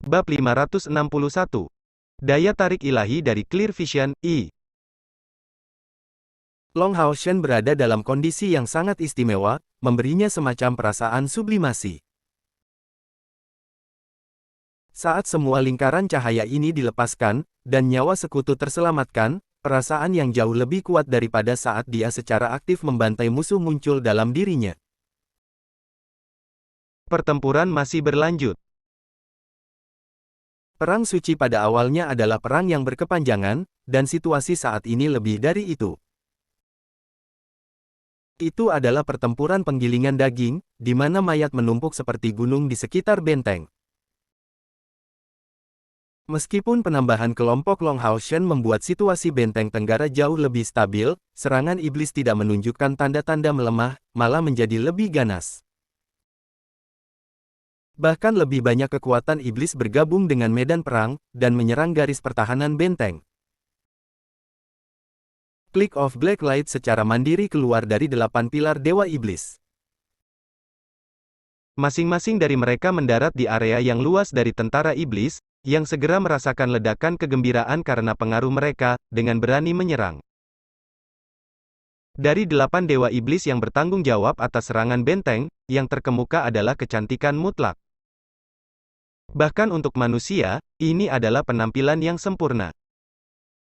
Bab 561. Daya tarik ilahi dari Clear Vision, I. Long Hao Shen berada dalam kondisi yang sangat istimewa, memberinya semacam perasaan sublimasi. Saat semua lingkaran cahaya ini dilepaskan, dan nyawa sekutu terselamatkan, perasaan yang jauh lebih kuat daripada saat dia secara aktif membantai musuh muncul dalam dirinya. Pertempuran masih berlanjut. Perang suci pada awalnya adalah perang yang berkepanjangan, dan situasi saat ini lebih dari itu. Itu adalah pertempuran penggilingan daging, di mana mayat menumpuk seperti gunung di sekitar benteng. Meskipun penambahan kelompok Long Hao Shen membuat situasi benteng Tenggara jauh lebih stabil, serangan iblis tidak menunjukkan tanda-tanda melemah, malah menjadi lebih ganas. Bahkan lebih banyak kekuatan iblis bergabung dengan medan perang, dan menyerang garis pertahanan benteng. Click of Black Light secara mandiri keluar dari 8 pilar Dewa Iblis. Masing-masing dari mereka mendarat di area yang luas dari tentara iblis, yang segera merasakan ledakan kegembiraan karena pengaruh mereka, dengan berani menyerang. Dari 8 Dewa Iblis yang bertanggung jawab atas serangan benteng, yang terkemuka adalah kecantikan mutlak. Bahkan untuk manusia, ini adalah penampilan yang sempurna.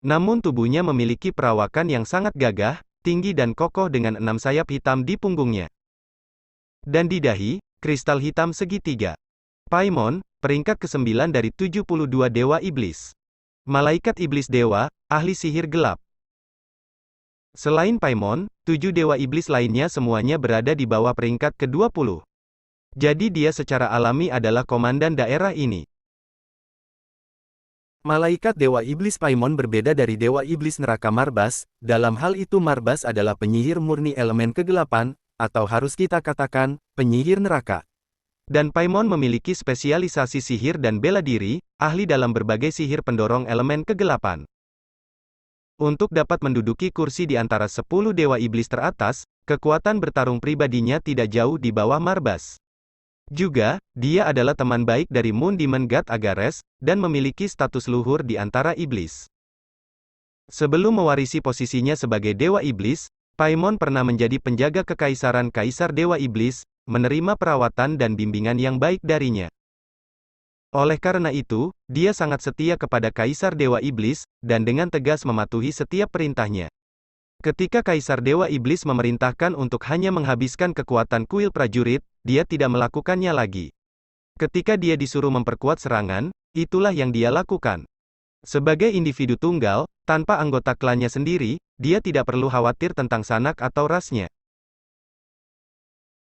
Namun tubuhnya memiliki perawakan yang sangat gagah, tinggi dan kokoh dengan 6 sayap hitam di punggungnya. Dan di dahi, kristal hitam segitiga. Paimon, peringkat ke-9 dari 72 Dewa Iblis. Malaikat Iblis Dewa, ahli sihir gelap. Selain Paimon, 7 Dewa Iblis lainnya semuanya berada di bawah peringkat ke-20. Jadi dia secara alami adalah komandan daerah ini. Malaikat Dewa Iblis Paimon berbeda dari Dewa Iblis Neraka Marbas, dalam hal itu Marbas adalah penyihir murni elemen kegelapan, atau harus kita katakan, penyihir neraka. Dan Paimon memiliki spesialisasi sihir dan bela diri, ahli dalam berbagai sihir pendorong elemen kegelapan. Untuk dapat menduduki kursi di antara 10 Dewa Iblis teratas, kekuatan bertarung pribadinya tidak jauh di bawah Marbas. Juga, dia adalah teman baik dari Moon Demon God Agares, dan memiliki status luhur di antara iblis. Sebelum mewarisi posisinya sebagai Dewa Iblis, Paimon pernah menjadi penjaga kekaisaran Kaisar Dewa Iblis, menerima perawatan dan bimbingan yang baik darinya. Oleh karena itu, dia sangat setia kepada Kaisar Dewa Iblis, dan dengan tegas mematuhi setiap perintahnya. Ketika Kaisar Dewa Iblis memerintahkan untuk hanya menghabiskan kekuatan kuil prajurit, dia tidak melakukannya lagi. Ketika dia disuruh memperkuat serangan, itulah yang dia lakukan. Sebagai individu tunggal, tanpa anggota klannya sendiri, dia tidak perlu khawatir tentang sanak atau rasnya.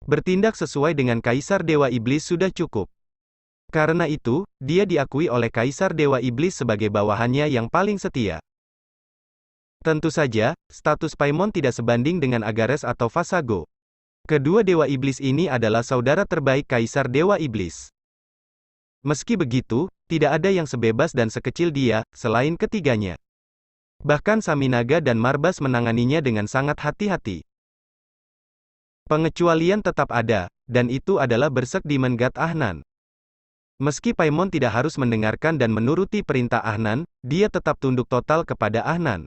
Bertindak sesuai dengan Kaisar Dewa Iblis sudah cukup. Karena itu, dia diakui oleh Kaisar Dewa Iblis sebagai bawahannya yang paling setia. Tentu saja, status Paimon tidak sebanding dengan Agares atau Vasago. Kedua Dewa Iblis ini adalah saudara terbaik Kaisar Dewa Iblis. Meski begitu, tidak ada yang sebebas dan sekecil dia, selain ketiganya. Bahkan Saminaga dan Marbas menanganinya dengan sangat hati-hati. Pengecualian tetap ada, dan itu adalah Berserk Demon God Ahnan. Meski Paimon tidak harus mendengarkan dan menuruti perintah Ahnan, dia tetap tunduk total kepada Ahnan.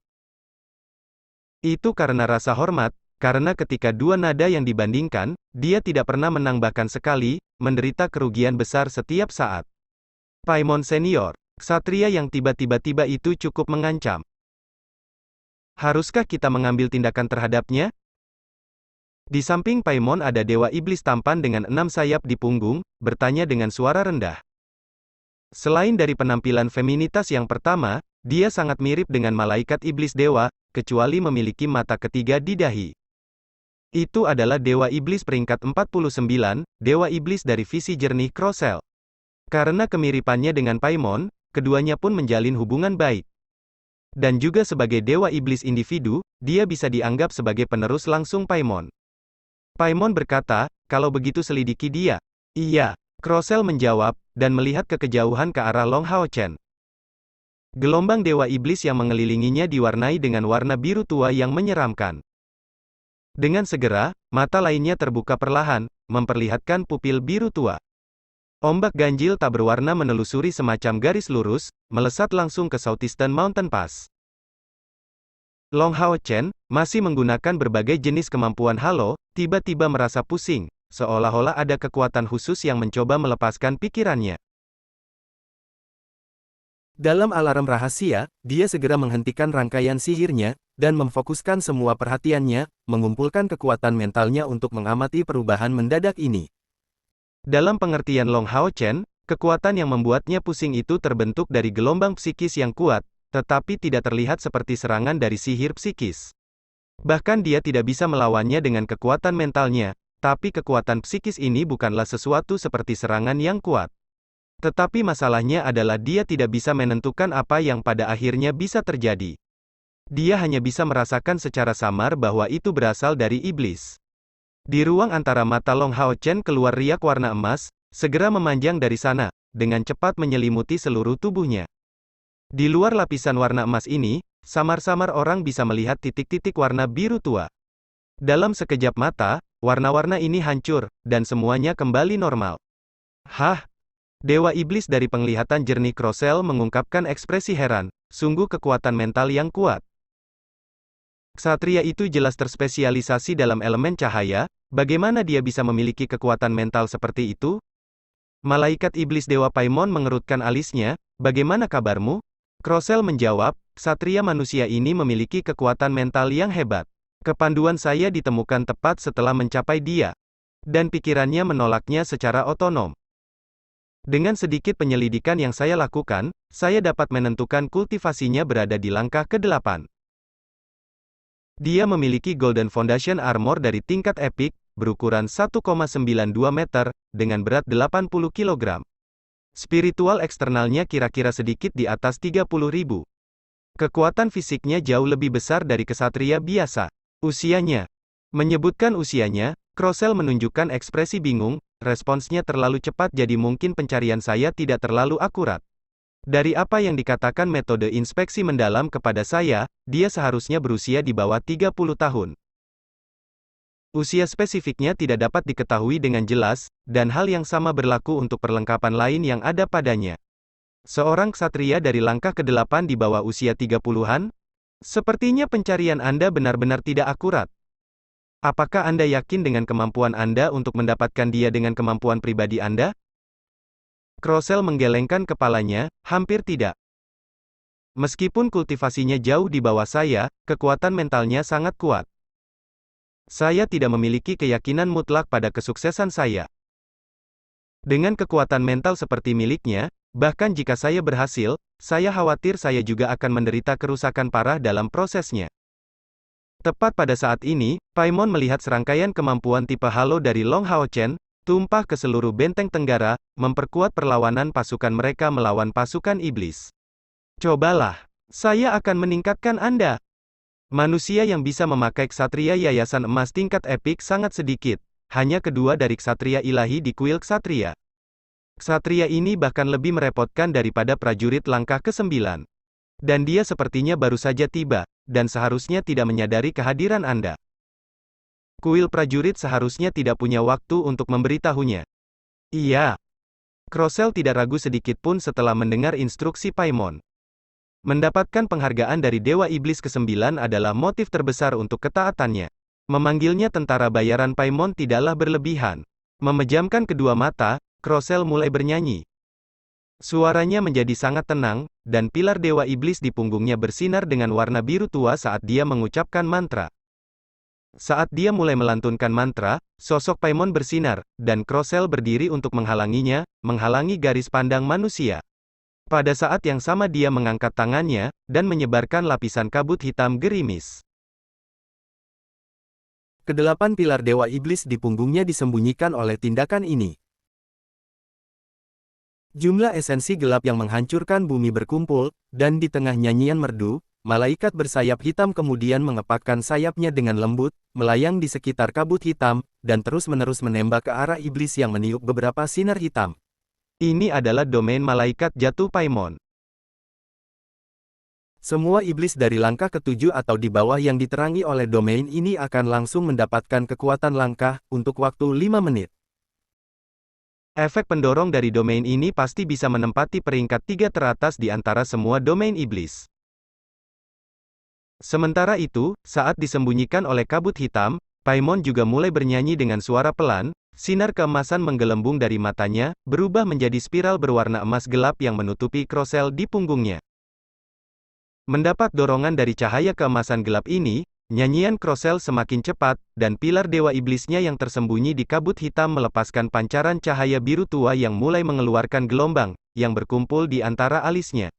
Itu karena rasa hormat, karena ketika dua nada yang dibandingkan, dia tidak pernah menang bahkan sekali, menderita kerugian besar setiap saat. Paimon Senior, ksatria yang tiba-tiba itu cukup mengancam. Haruskah kita mengambil tindakan terhadapnya? Di samping Paimon ada Dewa Iblis tampan dengan 6 sayap di punggung, bertanya dengan suara rendah. Selain dari penampilan feminitas yang pertama, dia sangat mirip dengan Malaikat Iblis Dewa, kecuali memiliki mata ketiga di dahi. Itu adalah Dewa Iblis peringkat 49, Dewa Iblis dari visi jernih Crossel. Karena kemiripannya dengan Paimon, keduanya pun menjalin hubungan baik. Dan juga sebagai Dewa Iblis individu, dia bisa dianggap sebagai penerus langsung Paimon. Paimon berkata, kalau begitu selidiki dia. Iya, Crossel menjawab, dan melihat ke kejauhan ke arah Long Hao Chen. Gelombang Dewa Iblis yang mengelilinginya diwarnai dengan warna biru tua yang menyeramkan. Dengan segera, mata lainnya terbuka perlahan, memperlihatkan pupil biru tua. Ombak ganjil tak berwarna menelusuri semacam garis lurus, melesat langsung ke Southeastern Mountain Pass. Long Hao Chen, masih menggunakan berbagai jenis kemampuan halo, tiba-tiba merasa pusing, seolah-olah ada kekuatan khusus yang mencoba melepaskan pikirannya. Dalam alarm rahasia, dia segera menghentikan rangkaian sihirnya, dan memfokuskan semua perhatiannya, mengumpulkan kekuatan mentalnya untuk mengamati perubahan mendadak ini. Dalam pengertian Long Hao Chen, kekuatan yang membuatnya pusing itu terbentuk dari gelombang psikis yang kuat, tetapi tidak terlihat seperti serangan dari sihir psikis. Bahkan dia tidak bisa melawannya dengan kekuatan mentalnya, tapi kekuatan psikis ini bukanlah sesuatu seperti serangan yang kuat. Tetapi masalahnya adalah dia tidak bisa menentukan apa yang pada akhirnya bisa terjadi. Dia hanya bisa merasakan secara samar bahwa itu berasal dari iblis. Di ruang antara mata Long Hao Chen keluar riak warna emas, segera memanjang dari sana, dengan cepat menyelimuti seluruh tubuhnya. Di luar lapisan warna emas ini, samar-samar orang bisa melihat titik-titik warna biru tua. Dalam sekejap mata, warna-warna ini hancur, dan semuanya kembali normal. Hah? Dewa Iblis dari penglihatan jernih Crocell mengungkapkan ekspresi heran, sungguh kekuatan mental yang kuat. Ksatria itu jelas terspesialisasi dalam elemen cahaya, bagaimana dia bisa memiliki kekuatan mental seperti itu? Malaikat Iblis Dewa Paimon mengerutkan alisnya, bagaimana kabarmu? Crocell menjawab, ksatria manusia ini memiliki kekuatan mental yang hebat. Kepanduan saya ditemukan tepat setelah mencapai dia. Dan pikirannya menolaknya secara otonom. Dengan sedikit penyelidikan yang saya lakukan, saya dapat menentukan kultivasinya berada di langkah ke-8. Dia memiliki Golden Foundation Armor dari tingkat epik, berukuran 1,92 meter, dengan berat 80 kg. Spiritual eksternalnya kira-kira sedikit di atas 30.000. Kekuatan fisiknya jauh lebih besar dari kesatria biasa. Usianya. Menyebutkan usianya, Crocell menunjukkan ekspresi bingung, responsnya terlalu cepat jadi mungkin pencarian saya tidak terlalu akurat. Dari apa yang dikatakan metode inspeksi mendalam kepada saya, dia seharusnya berusia di bawah 30 tahun. Usia spesifiknya tidak dapat diketahui dengan jelas, dan hal yang sama berlaku untuk perlengkapan lain yang ada padanya. Seorang ksatria dari langkah ke-8 di bawah usia 30-an? Sepertinya pencarian Anda benar-benar tidak akurat. Apakah Anda yakin dengan kemampuan Anda untuk mendapatkan dia dengan kemampuan pribadi Anda? Crocell menggelengkan kepalanya, hampir tidak. Meskipun kultivasinya jauh di bawah saya, kekuatan mentalnya sangat kuat. Saya tidak memiliki keyakinan mutlak pada kesuksesan saya. Dengan kekuatan mental seperti miliknya, bahkan jika saya berhasil, saya khawatir saya juga akan menderita kerusakan parah dalam prosesnya. Tepat pada saat ini, Paimon melihat serangkaian kemampuan tipe halo dari Long Hao Chen, tumpah ke seluruh benteng Tenggara, memperkuat perlawanan pasukan mereka melawan pasukan iblis. Cobalah, saya akan meningkatkan Anda. Manusia yang bisa memakai ksatria yayasan emas tingkat epik sangat sedikit, hanya kedua dari ksatria ilahi di kuil ksatria. Ksatria ini bahkan lebih merepotkan daripada prajurit langkah ke-9. Dan dia sepertinya baru saja tiba, dan seharusnya tidak menyadari kehadiran Anda. Kuil prajurit seharusnya tidak punya waktu untuk memberitahunya. Iya. Crocell tidak ragu sedikit pun setelah mendengar instruksi Paimon. Mendapatkan penghargaan dari Dewa Iblis ke-9 adalah motif terbesar untuk ketaatannya. Memanggilnya tentara bayaran Paimon tidaklah berlebihan. Memejamkan kedua mata, Crocell mulai bernyanyi. Suaranya menjadi sangat tenang, dan pilar Dewa Iblis di punggungnya bersinar dengan warna biru tua saat dia mengucapkan mantra. Saat dia mulai melantunkan mantra, sosok Paimon bersinar, dan Crocell berdiri untuk menghalanginya, menghalangi garis pandang manusia. Pada saat yang sama dia mengangkat tangannya, dan menyebarkan lapisan kabut hitam gerimis. Kedelapan pilar Dewa Iblis di punggungnya disembunyikan oleh tindakan ini. Jumlah esensi gelap yang menghancurkan bumi berkumpul, dan di tengah nyanyian merdu, malaikat bersayap hitam kemudian mengepakkan sayapnya dengan lembut, melayang di sekitar kabut hitam, dan terus-menerus menembak ke arah iblis yang meniup beberapa sinar hitam. Ini adalah domain malaikat jatuh Paimon. Semua iblis dari langkah ke-7 atau di bawah yang diterangi oleh domain ini akan langsung mendapatkan kekuatan langkah, untuk waktu 5 menit. Efek pendorong dari domain ini pasti bisa menempati peringkat 3 teratas di antara semua domain iblis. Sementara itu, saat disembunyikan oleh kabut hitam, Paimon juga mulai bernyanyi dengan suara pelan, sinar keemasan menggelembung dari matanya, berubah menjadi spiral berwarna emas gelap yang menutupi krosel di punggungnya. Mendapat dorongan dari cahaya keemasan gelap ini, nyanyian krosel semakin cepat, dan pilar dewa iblisnya yang tersembunyi di kabut hitam melepaskan pancaran cahaya biru tua yang mulai mengeluarkan gelombang, yang berkumpul di antara alisnya.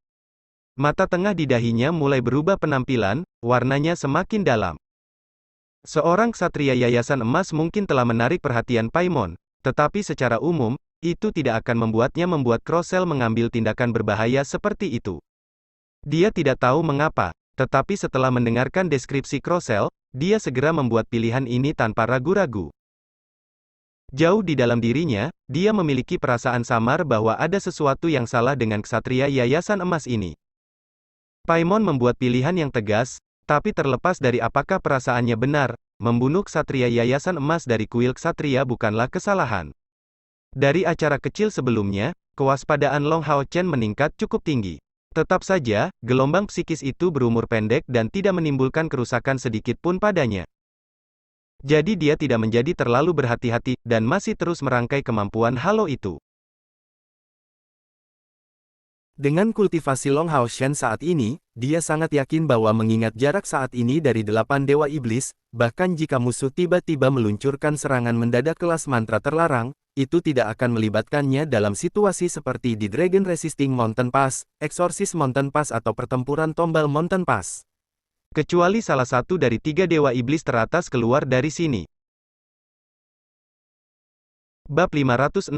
Mata tengah di dahinya mulai berubah penampilan, warnanya semakin dalam. Seorang ksatria Yayasan Emas mungkin telah menarik perhatian Paimon, tetapi secara umum, itu tidak akan membuatnya membuat Krosel mengambil tindakan berbahaya seperti itu. Dia tidak tahu mengapa, tetapi setelah mendengarkan deskripsi Krosel, dia segera membuat pilihan ini tanpa ragu-ragu. Jauh di dalam dirinya, dia memiliki perasaan samar bahwa ada sesuatu yang salah dengan ksatria Yayasan Emas ini. Paimon membuat pilihan yang tegas, tapi terlepas dari apakah perasaannya benar, membunuh ksatria Yayasan Emas dari kuil ksatria bukanlah kesalahan. Dari acara kecil sebelumnya, kewaspadaan Long Hao Chen meningkat cukup tinggi. Tetap saja, gelombang psikis itu berumur pendek dan tidak menimbulkan kerusakan sedikit pun padanya. Jadi dia tidak menjadi terlalu berhati-hati, dan masih terus merangkai kemampuan halo itu. Dengan kultivasi Long Hao Shen saat ini, dia sangat yakin bahwa mengingat jarak saat ini dari 8 dewa iblis, bahkan jika musuh tiba-tiba meluncurkan serangan mendadak kelas mantra terlarang, itu tidak akan melibatkannya dalam situasi seperti di Dragon Resisting Mountain Pass, Exorcist Mountain Pass atau pertempuran Tombal Mountain Pass. Kecuali salah satu dari 3 dewa iblis teratas keluar dari sini. Bab 562.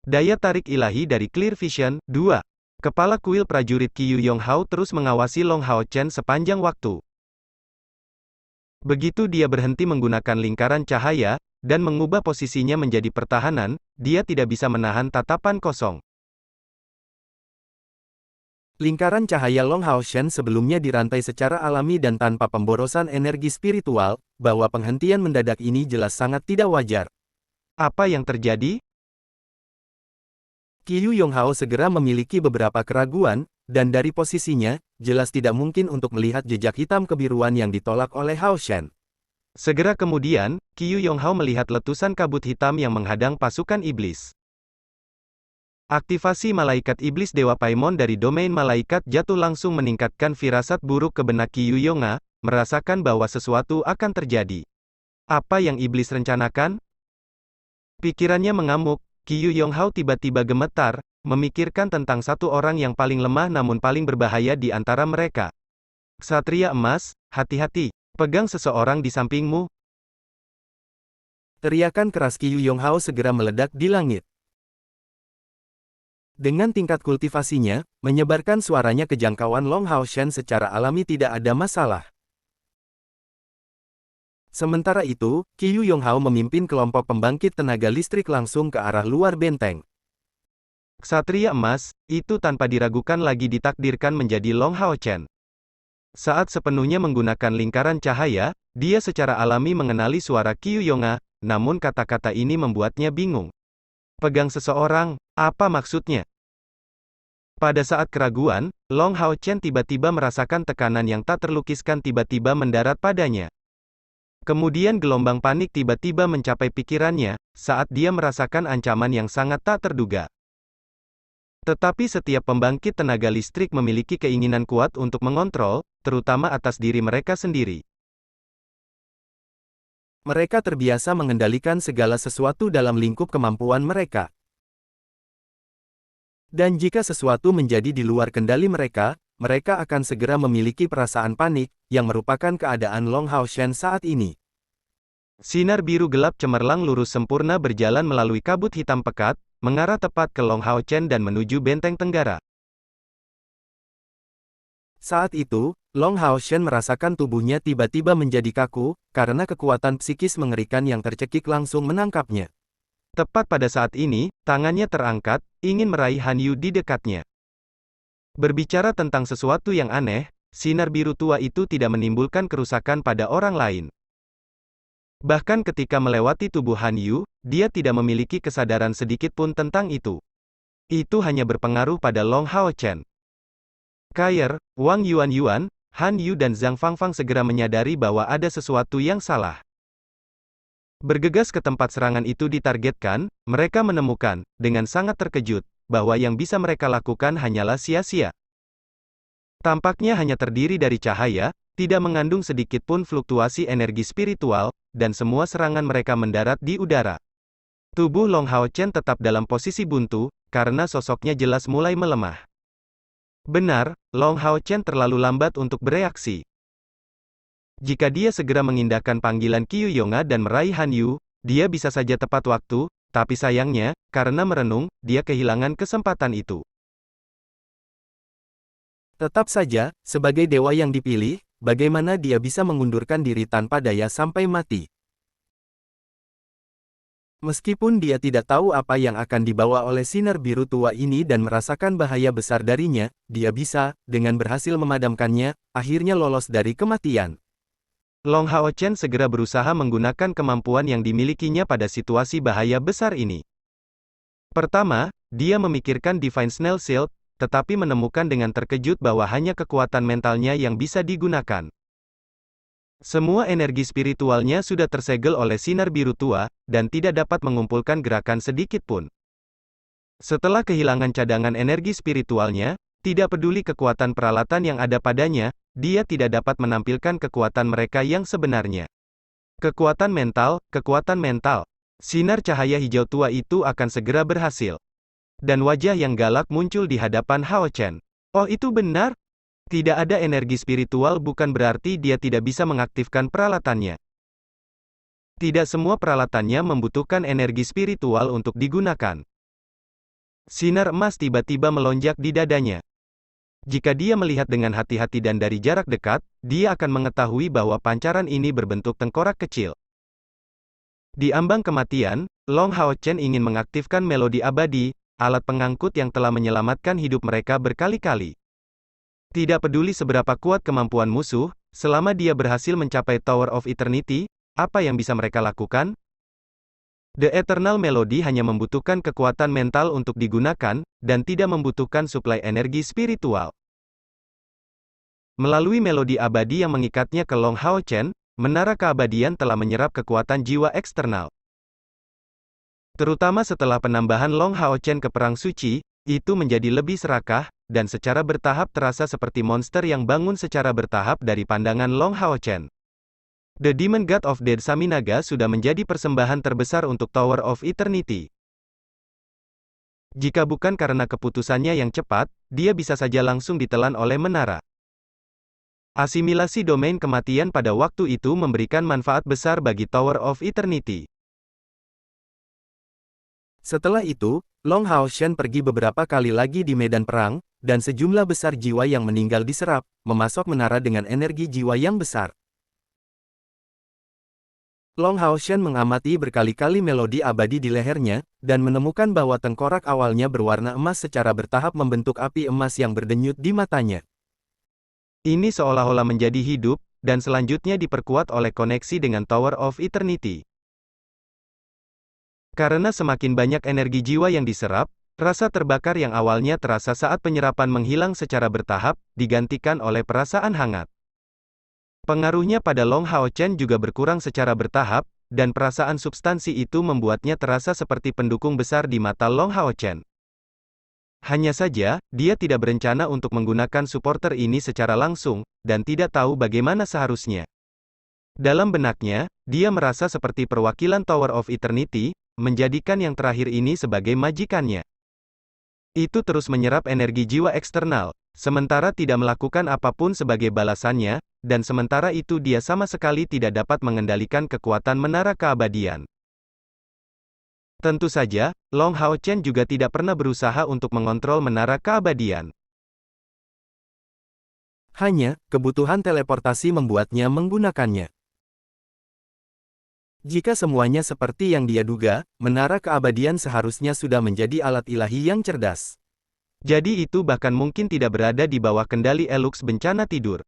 Daya tarik ilahi dari Clear Vision, 2. Kepala kuil prajurit Qiyu Yonghao terus mengawasi Long Hao Chen sepanjang waktu. Begitu dia berhenti menggunakan lingkaran cahaya, dan mengubah posisinya menjadi pertahanan, dia tidak bisa menahan tatapan kosong. Lingkaran cahaya Long Hao Shen sebelumnya dirantai secara alami dan tanpa pemborosan energi spiritual, bahwa penghentian mendadak ini jelas sangat tidak wajar. Apa yang terjadi? Qiyu Yonghao segera memiliki beberapa keraguan, dan dari posisinya, jelas tidak mungkin untuk melihat jejak hitam kebiruan yang ditolak oleh Hao Shen. Segera kemudian, Qiyu Yonghao melihat letusan kabut hitam yang menghadang pasukan iblis. Aktivasi malaikat iblis Dewa Paimon dari domain malaikat jatuh langsung meningkatkan firasat buruk ke benak Qiyu Yonghao, merasakan bahwa sesuatu akan terjadi. Apa yang iblis rencanakan? Pikirannya mengamuk. Qiyu Yonghao tiba-tiba gemetar, memikirkan tentang satu orang yang paling lemah namun paling berbahaya di antara mereka. Ksatria Emas, hati-hati, pegang seseorang di sampingmu. Teriakan keras Qiyu Yonghao segera meledak di langit. Dengan tingkat kultivasinya, menyebarkan suaranya ke jangkauan Long Hao Shen secara alami tidak ada masalah. Sementara itu, Qiyu Yonghao memimpin kelompok pembangkit tenaga listrik langsung ke arah luar benteng. Ksatria Emas, itu tanpa diragukan lagi ditakdirkan menjadi Long Hao Chen. Saat sepenuhnya menggunakan lingkaran cahaya, dia secara alami mengenali suara Qiyu Yonghao, namun kata-kata ini membuatnya bingung. Pegang seseorang, apa maksudnya? Pada saat keraguan, Long Hao Chen tiba-tiba merasakan tekanan yang tak terlukiskan tiba-tiba mendarat padanya. Kemudian gelombang panik tiba-tiba mencapai pikirannya, saat dia merasakan ancaman yang sangat tak terduga. Tetapi setiap pembangkit tenaga listrik memiliki keinginan kuat untuk mengontrol, terutama atas diri mereka sendiri. Mereka terbiasa mengendalikan segala sesuatu dalam lingkup kemampuan mereka. Dan jika sesuatu menjadi di luar kendali mereka, mereka akan segera memiliki perasaan panik, yang merupakan keadaan Long Hao Shen saat ini. Sinar biru gelap cemerlang lurus sempurna berjalan melalui kabut hitam pekat, mengarah tepat ke Long Hao Chen dan menuju benteng tenggara. Saat itu, Long Hao Shen merasakan tubuhnya tiba-tiba menjadi kaku, karena kekuatan psikis mengerikan yang tercekik langsung menangkapnya. Tepat pada saat ini, tangannya terangkat, ingin meraih Han Yu di dekatnya. Berbicara tentang sesuatu yang aneh, sinar biru tua itu tidak menimbulkan kerusakan pada orang lain. Bahkan ketika melewati tubuh Han Yu, dia tidak memiliki kesadaran sedikit pun tentang itu. Itu hanya berpengaruh pada Long Hao Chen. Kair, Wang Yuan, Han Yu dan Zhang Fangfang segera menyadari bahwa ada sesuatu yang salah. Bergegas ke tempat serangan itu ditargetkan, mereka menemukan, dengan sangat terkejut, bahwa yang bisa mereka lakukan hanyalah sia-sia. Tampaknya hanya terdiri dari cahaya, tidak mengandung sedikit pun fluktuasi energi spiritual, dan semua serangan mereka mendarat di udara. Tubuh Long Hao Chen tetap dalam posisi buntu, karena sosoknya jelas mulai melemah. Benar, Long Hao Chen terlalu lambat untuk bereaksi. Jika dia segera mengindahkan panggilan Qiu Yonga dan meraih Han Yu, dia bisa saja tepat waktu, tapi sayangnya, karena merenung, dia kehilangan kesempatan itu. Tetap saja, sebagai dewa yang dipilih, bagaimana dia bisa mengundurkan diri tanpa daya sampai mati? Meskipun dia tidak tahu apa yang akan dibawa oleh sinar biru tua ini dan merasakan bahaya besar darinya, dia bisa, dengan berhasil memadamkannya, akhirnya lolos dari kematian. Long Hao Chen segera berusaha menggunakan kemampuan yang dimilikinya pada situasi bahaya besar ini. Pertama, dia memikirkan Divine Snail Shield, tetapi menemukan dengan terkejut bahwa hanya kekuatan mentalnya yang bisa digunakan. Semua energi spiritualnya sudah tersegel oleh sinar biru tua, dan tidak dapat mengumpulkan gerakan sedikit pun. Setelah kehilangan cadangan energi spiritualnya, tidak peduli kekuatan peralatan yang ada padanya, dia tidak dapat menampilkan kekuatan mereka yang sebenarnya. Kekuatan mental. Sinar cahaya hijau tua itu akan segera berhasil. Dan wajah yang galak muncul di hadapan Hao Chen. Oh, itu benar? Tidak ada energi spiritual bukan berarti dia tidak bisa mengaktifkan peralatannya. Tidak semua peralatannya membutuhkan energi spiritual untuk digunakan. Sinar emas tiba-tiba melonjak di dadanya. Jika dia melihat dengan hati-hati dan dari jarak dekat, dia akan mengetahui bahwa pancaran ini berbentuk tengkorak kecil. Di ambang kematian, Long Hao Chen ingin mengaktifkan melodi abadi, alat pengangkut yang telah menyelamatkan hidup mereka berkali-kali. Tidak peduli seberapa kuat kemampuan musuh, selama dia berhasil mencapai Tower of Eternity, apa yang bisa mereka lakukan? The Eternal Melody hanya membutuhkan kekuatan mental untuk digunakan, dan tidak membutuhkan suplai energi spiritual. Melalui melodi abadi yang mengikatnya ke Long Hao Chen, menara keabadian telah menyerap kekuatan jiwa eksternal. Terutama setelah penambahan Long Hao Chen ke Perang Suci, itu menjadi lebih serakah, dan secara bertahap terasa seperti monster yang bangun secara bertahap dari pandangan Long Hao Chen. The Demon God of Dead Saminaga sudah menjadi persembahan terbesar untuk Tower of Eternity. Jika bukan karena keputusannya yang cepat, dia bisa saja langsung ditelan oleh menara. Asimilasi domain kematian pada waktu itu memberikan manfaat besar bagi Tower of Eternity. Setelah itu, Long Hao Chen pergi beberapa kali lagi di medan perang, dan sejumlah besar jiwa yang meninggal diserap, memasok menara dengan energi jiwa yang besar. Long Hao Chen mengamati berkali-kali melodi abadi di lehernya, dan menemukan bahwa tengkorak awalnya berwarna emas secara bertahap membentuk api emas yang berdenyut di matanya. Ini seolah-olah menjadi hidup, dan selanjutnya diperkuat oleh koneksi dengan Tower of Eternity. Karena semakin banyak energi jiwa yang diserap, rasa terbakar yang awalnya terasa saat penyerapan menghilang secara bertahap, digantikan oleh perasaan hangat. Pengaruhnya pada Long Hao Chen juga berkurang secara bertahap, dan perasaan substansi itu membuatnya terasa seperti pendukung besar di mata Long Hao Chen. Hanya saja, dia tidak berencana untuk menggunakan supporter ini secara langsung, dan tidak tahu bagaimana seharusnya. Dalam benaknya, dia merasa seperti perwakilan Tower of Eternity, menjadikan yang terakhir ini sebagai majikannya. Itu terus menyerap energi jiwa eksternal, sementara tidak melakukan apapun sebagai balasannya, dan sementara itu dia sama sekali tidak dapat mengendalikan kekuatan menara keabadian. Tentu saja, Long Hao Chen juga tidak pernah berusaha untuk mengontrol menara keabadian. Hanya, kebutuhan teleportasi membuatnya menggunakannya. Jika semuanya seperti yang dia duga, menara keabadian seharusnya sudah menjadi alat ilahi yang cerdas. Jadi itu bahkan mungkin tidak berada di bawah kendali Elux bencana tidur.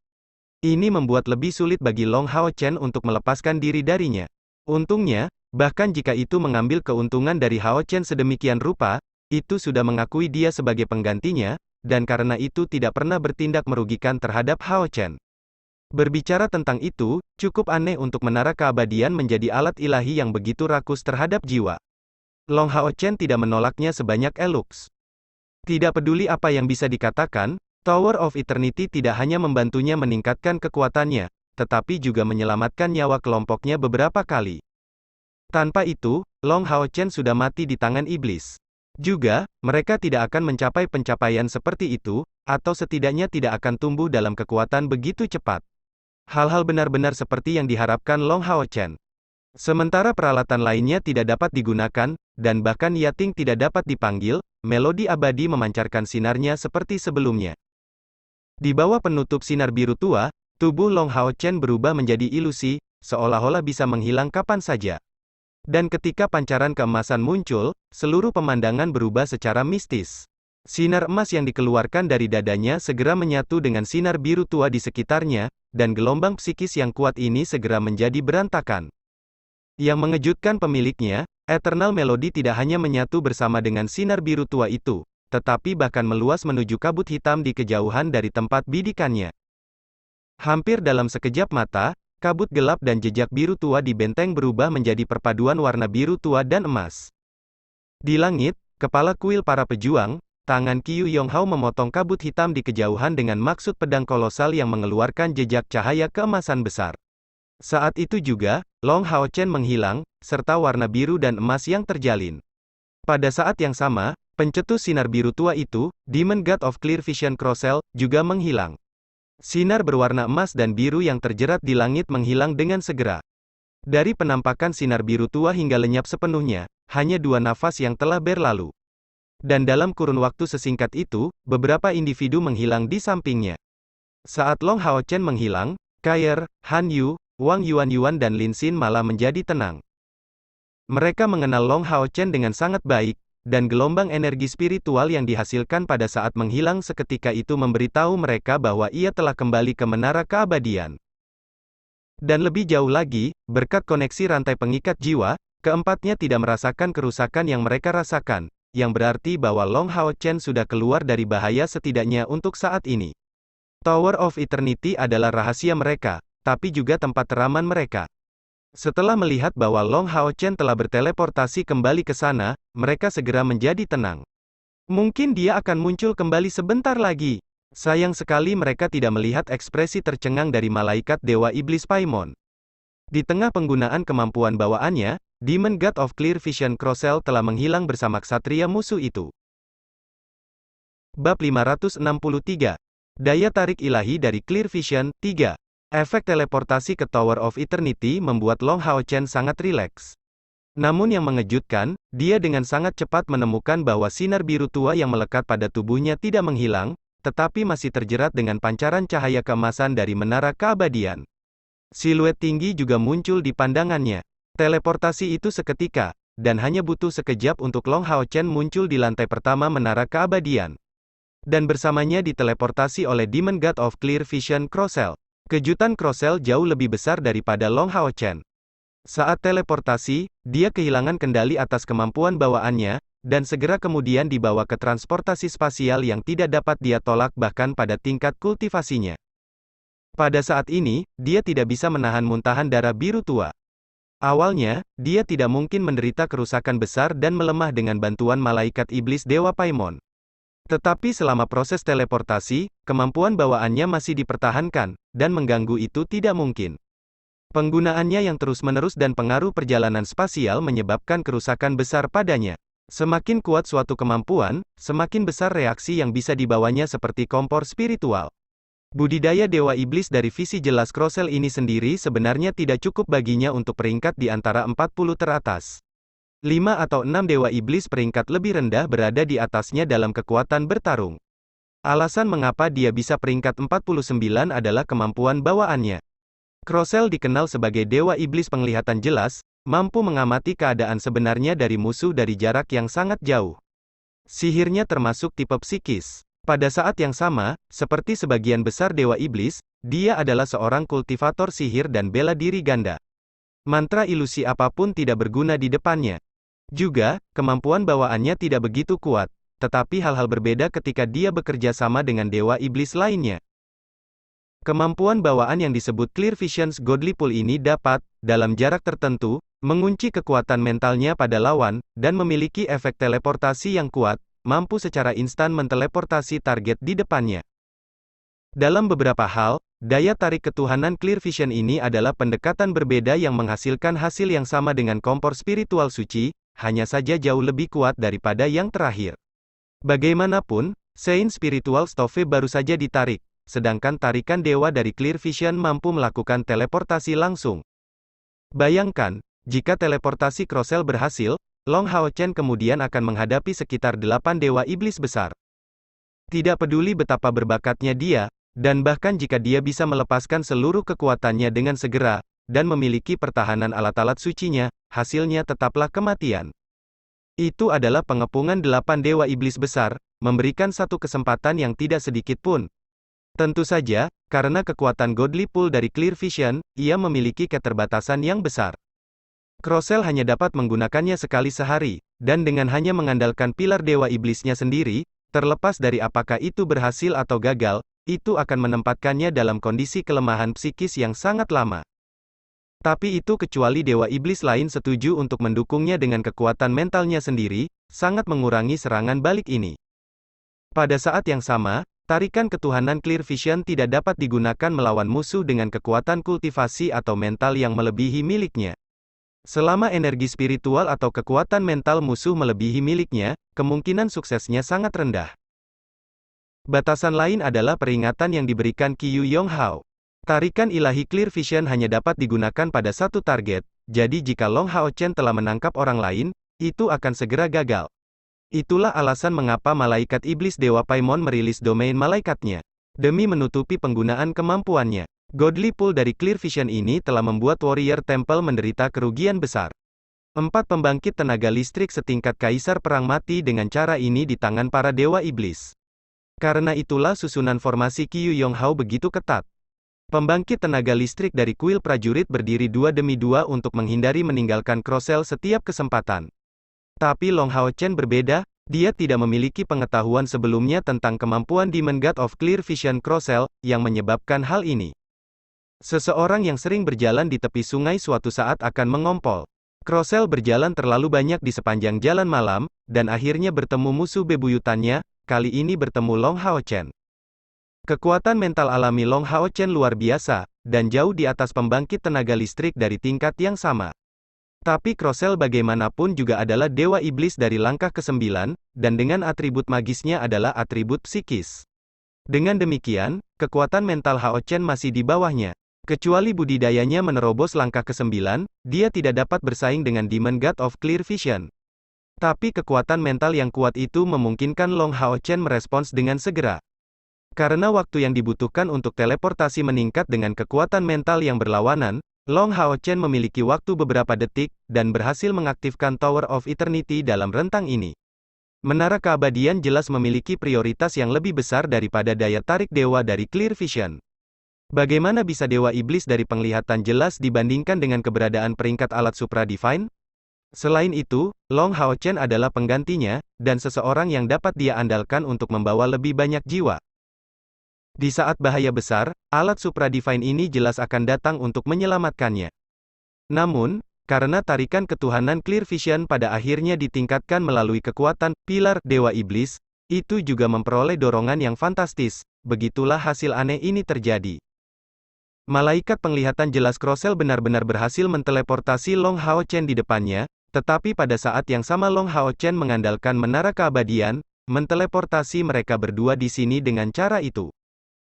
Ini membuat lebih sulit bagi Long Hao Chen untuk melepaskan diri darinya. Untungnya, bahkan jika itu mengambil keuntungan dari Hao Chen sedemikian rupa, itu sudah mengakui dia sebagai penggantinya, dan karena itu tidak pernah bertindak merugikan terhadap Hao Chen. Berbicara tentang itu, cukup aneh untuk menara keabadian menjadi alat ilahi yang begitu rakus terhadap jiwa. Long Hao Chen tidak menolaknya sebanyak elux. Tidak peduli apa yang bisa dikatakan, Tower of Eternity tidak hanya membantunya meningkatkan kekuatannya, tetapi juga menyelamatkan nyawa kelompoknya beberapa kali. Tanpa itu, Long Hao Chen sudah mati di tangan iblis. Juga, mereka tidak akan mencapai pencapaian seperti itu, atau setidaknya tidak akan tumbuh dalam kekuatan begitu cepat. Hal-hal benar-benar seperti yang diharapkan Long Hao Chen. Sementara peralatan lainnya tidak dapat digunakan, dan bahkan Yating tidak dapat dipanggil, melodi abadi memancarkan sinarnya seperti sebelumnya. Di bawah penutup sinar biru tua, tubuh Long Hao Chen berubah menjadi ilusi, seolah-olah bisa menghilang kapan saja. Dan ketika pancaran keemasan muncul, seluruh pemandangan berubah secara mistis. Sinar emas yang dikeluarkan dari dadanya segera menyatu dengan sinar biru tua di sekitarnya, dan gelombang psikis yang kuat ini segera menjadi berantakan. Yang mengejutkan pemiliknya, Eternal Melody tidak hanya menyatu bersama dengan sinar biru tua itu, tetapi bahkan meluas menuju kabut hitam di kejauhan dari tempat bidikannya. Hampir dalam sekejap mata, kabut gelap dan jejak biru tua di benteng berubah menjadi perpaduan warna biru tua dan emas. Di langit, kepala kuil para pejuang, tangan Qiu Yonghao memotong kabut hitam di kejauhan dengan maksud pedang kolosal yang mengeluarkan jejak cahaya keemasan besar. Saat itu juga, Long Hao Chen menghilang, serta warna biru dan emas yang terjalin. Pada saat yang sama, pencetus sinar biru tua itu, Demon God of Clear Vision Crossel, juga menghilang. Sinar berwarna emas dan biru yang terjerat di langit menghilang dengan segera. Dari penampakan sinar biru tua hingga lenyap sepenuhnya, hanya 2 nafas yang telah berlalu. Dan dalam kurun waktu sesingkat itu, beberapa individu menghilang di sampingnya. Saat Long Hao Chen menghilang, Kair, Han Yu, Wang Yuan dan Lin Xin malah menjadi tenang. Mereka mengenal Long Hao Chen dengan sangat baik, dan gelombang energi spiritual yang dihasilkan pada saat menghilang seketika itu memberitahu mereka bahwa ia telah kembali ke menara keabadian. Dan lebih jauh lagi, berkat koneksi rantai pengikat jiwa, keempatnya tidak merasakan kerusakan yang mereka rasakan, yang berarti bahwa Long Hao Chen sudah keluar dari bahaya setidaknya untuk saat ini. Tower of Eternity adalah rahasia mereka, tapi juga tempat teraman mereka. Setelah melihat bahwa Long Hao Chen telah berteleportasi kembali ke sana, mereka segera menjadi tenang. Mungkin dia akan muncul kembali sebentar lagi. Sayang sekali mereka tidak melihat ekspresi tercengang dari malaikat Dewa Iblis Paimon. Di tengah penggunaan kemampuan bawaannya, Demon God of Clear Vision Crossel telah menghilang bersama ksatria musuh itu. Bab 563. Daya tarik ilahi dari Clear Vision, 3. Efek teleportasi ke Tower of Eternity membuat Long Hao Chen sangat rileks. Namun yang mengejutkan, dia dengan sangat cepat menemukan bahwa sinar biru tua yang melekat pada tubuhnya tidak menghilang, tetapi masih terjerat dengan pancaran cahaya keemasan dari menara keabadian. Siluet tinggi juga muncul di pandangannya. Teleportasi itu seketika, dan hanya butuh sekejap untuk Long Hao Chen muncul di lantai pertama menara keabadian. Dan bersamanya diteleportasi oleh Demon God of Clear Vision Crossel. Kejutan Crossel jauh lebih besar daripada Long Hao Chen. Saat teleportasi, dia kehilangan kendali atas kemampuan bawaannya, dan segera kemudian dibawa ke transportasi spasial yang tidak dapat dia tolak bahkan pada tingkat kultivasinya. Pada saat ini, dia tidak bisa menahan muntahan darah biru tua. Awalnya, dia tidak mungkin menderita kerusakan besar dan melemah dengan bantuan malaikat iblis Dewa Paimon. Tetapi selama proses teleportasi, kemampuan bawaannya masih dipertahankan, dan mengganggu itu tidak mungkin. Penggunaannya yang terus-menerus dan pengaruh perjalanan spasial menyebabkan kerusakan besar padanya. Semakin kuat suatu kemampuan, semakin besar reaksi yang bisa dibawanya seperti kompor spiritual. Budidaya Dewa Iblis dari visi jelas Crossel ini sendiri sebenarnya tidak cukup baginya untuk peringkat di antara 40 teratas. 5 atau 6 Dewa Iblis peringkat lebih rendah berada di atasnya dalam kekuatan bertarung. Alasan mengapa dia bisa peringkat 49 adalah kemampuan bawaannya. Crossel dikenal sebagai Dewa Iblis penglihatan jelas, mampu mengamati keadaan sebenarnya dari musuh dari jarak yang sangat jauh. Sihirnya termasuk tipe psikis. Pada saat yang sama, seperti sebagian besar Dewa Iblis, dia adalah seorang kultivator sihir dan bela diri ganda. Mantra ilusi apapun tidak berguna di depannya. Juga, kemampuan bawaannya tidak begitu kuat, tetapi hal-hal berbeda ketika dia bekerja sama dengan dewa iblis lainnya. Kemampuan bawaan yang disebut Clear Vision's Godly Pull ini dapat, dalam jarak tertentu, mengunci kekuatan mentalnya pada lawan, dan memiliki efek teleportasi yang kuat, mampu secara instan menteleportasi target di depannya. Dalam beberapa hal, daya tarik ketuhanan Clear Vision ini adalah pendekatan berbeda yang menghasilkan hasil yang sama dengan kompor spiritual suci, hanya saja jauh lebih kuat daripada yang terakhir. Bagaimanapun, Saint Spiritual Stove baru saja ditarik, sedangkan tarikan dewa dari Clear Vision mampu melakukan teleportasi langsung. Bayangkan, jika teleportasi Crossel berhasil, Long Hao Chen kemudian akan menghadapi sekitar 8 dewa iblis besar. Tidak peduli betapa berbakatnya dia, dan bahkan jika dia bisa melepaskan seluruh kekuatannya dengan segera, dan memiliki pertahanan alat-alat sucinya, hasilnya tetaplah kematian. Itu adalah pengepungan 8 dewa iblis besar, memberikan satu kesempatan yang tidak sedikit pun. Tentu saja, karena kekuatan Godly Pull dari Clear Vision, ia memiliki keterbatasan yang besar. Crossel hanya dapat menggunakannya sekali sehari, dan dengan hanya mengandalkan pilar dewa iblisnya sendiri, terlepas dari apakah itu berhasil atau gagal, itu akan menempatkannya dalam kondisi kelemahan psikis yang sangat lama. Tapi itu kecuali dewa iblis lain setuju untuk mendukungnya dengan kekuatan mentalnya sendiri, sangat mengurangi serangan balik ini. Pada saat yang sama, tarikan ketuhanan Clear Vision tidak dapat digunakan melawan musuh dengan kekuatan kultivasi atau mental yang melebihi miliknya. Selama energi spiritual atau kekuatan mental musuh melebihi miliknya, kemungkinan suksesnya sangat rendah. Batasan lain adalah peringatan yang diberikan Qiyu Yonghao. Tarikan ilahi Clear Vision hanya dapat digunakan pada satu target, jadi jika Long Hao Chen telah menangkap orang lain, itu akan segera gagal. Itulah alasan mengapa malaikat iblis Dewa Paimon merilis domain malaikatnya. Demi menutupi penggunaan kemampuannya, Godly Pull dari Clear Vision ini telah membuat Warrior Temple menderita kerugian besar. 4 pembangkit tenaga listrik setingkat kaisar perang mati dengan cara ini di tangan para dewa iblis. Karena itulah susunan formasi Qiyu Yonghao begitu ketat. Pembangkit tenaga listrik dari kuil prajurit berdiri 2 demi 2 untuk menghindari meninggalkan Crossel setiap kesempatan. Tapi Long Hao Chen berbeda, dia tidak memiliki pengetahuan sebelumnya tentang kemampuan Demon God of Clear Vision Crossel, yang menyebabkan hal ini. Seseorang yang sering berjalan di tepi sungai suatu saat akan mengompol. Crossel berjalan terlalu banyak di sepanjang jalan malam, dan akhirnya bertemu musuh bebuyutannya, kali ini bertemu Long Hao Chen. Kekuatan mental alami Long Hao Chen luar biasa, dan jauh di atas pembangkit tenaga listrik dari tingkat yang sama. Tapi Crossel bagaimanapun juga adalah dewa iblis dari langkah ke-9, dan dengan atribut magisnya adalah atribut psikis. Dengan demikian, kekuatan mental Hao Chen masih di bawahnya. Kecuali budidayanya menerobos langkah ke-9, dia tidak dapat bersaing dengan Demon God of Clear Vision. Tapi kekuatan mental yang kuat itu memungkinkan Long Hao Chen merespons dengan segera. Karena waktu yang dibutuhkan untuk teleportasi meningkat dengan kekuatan mental yang berlawanan, Long Hao Chen memiliki waktu beberapa detik, dan berhasil mengaktifkan Tower of Eternity dalam rentang ini. Menara keabadian jelas memiliki prioritas yang lebih besar daripada daya tarik dewa dari Clear Vision. Bagaimana bisa dewa iblis dari penglihatan jelas dibandingkan dengan keberadaan peringkat alat Supra Divine? Selain itu, Long Hao Chen adalah penggantinya, dan seseorang yang dapat dia andalkan untuk membawa lebih banyak jiwa. Di saat bahaya besar, alat Supra Divine ini jelas akan datang untuk menyelamatkannya. Namun, karena tarikan ketuhanan Clear Vision pada akhirnya ditingkatkan melalui kekuatan pilar Dewa Iblis, itu juga memperoleh dorongan yang fantastis, begitulah hasil aneh ini terjadi. Malaikat penglihatan jelas Crossel benar-benar berhasil menteleportasi Long Hao Chen di depannya, tetapi pada saat yang sama Long Hao Chen mengandalkan menara keabadian, menteleportasi mereka berdua di sini dengan cara itu.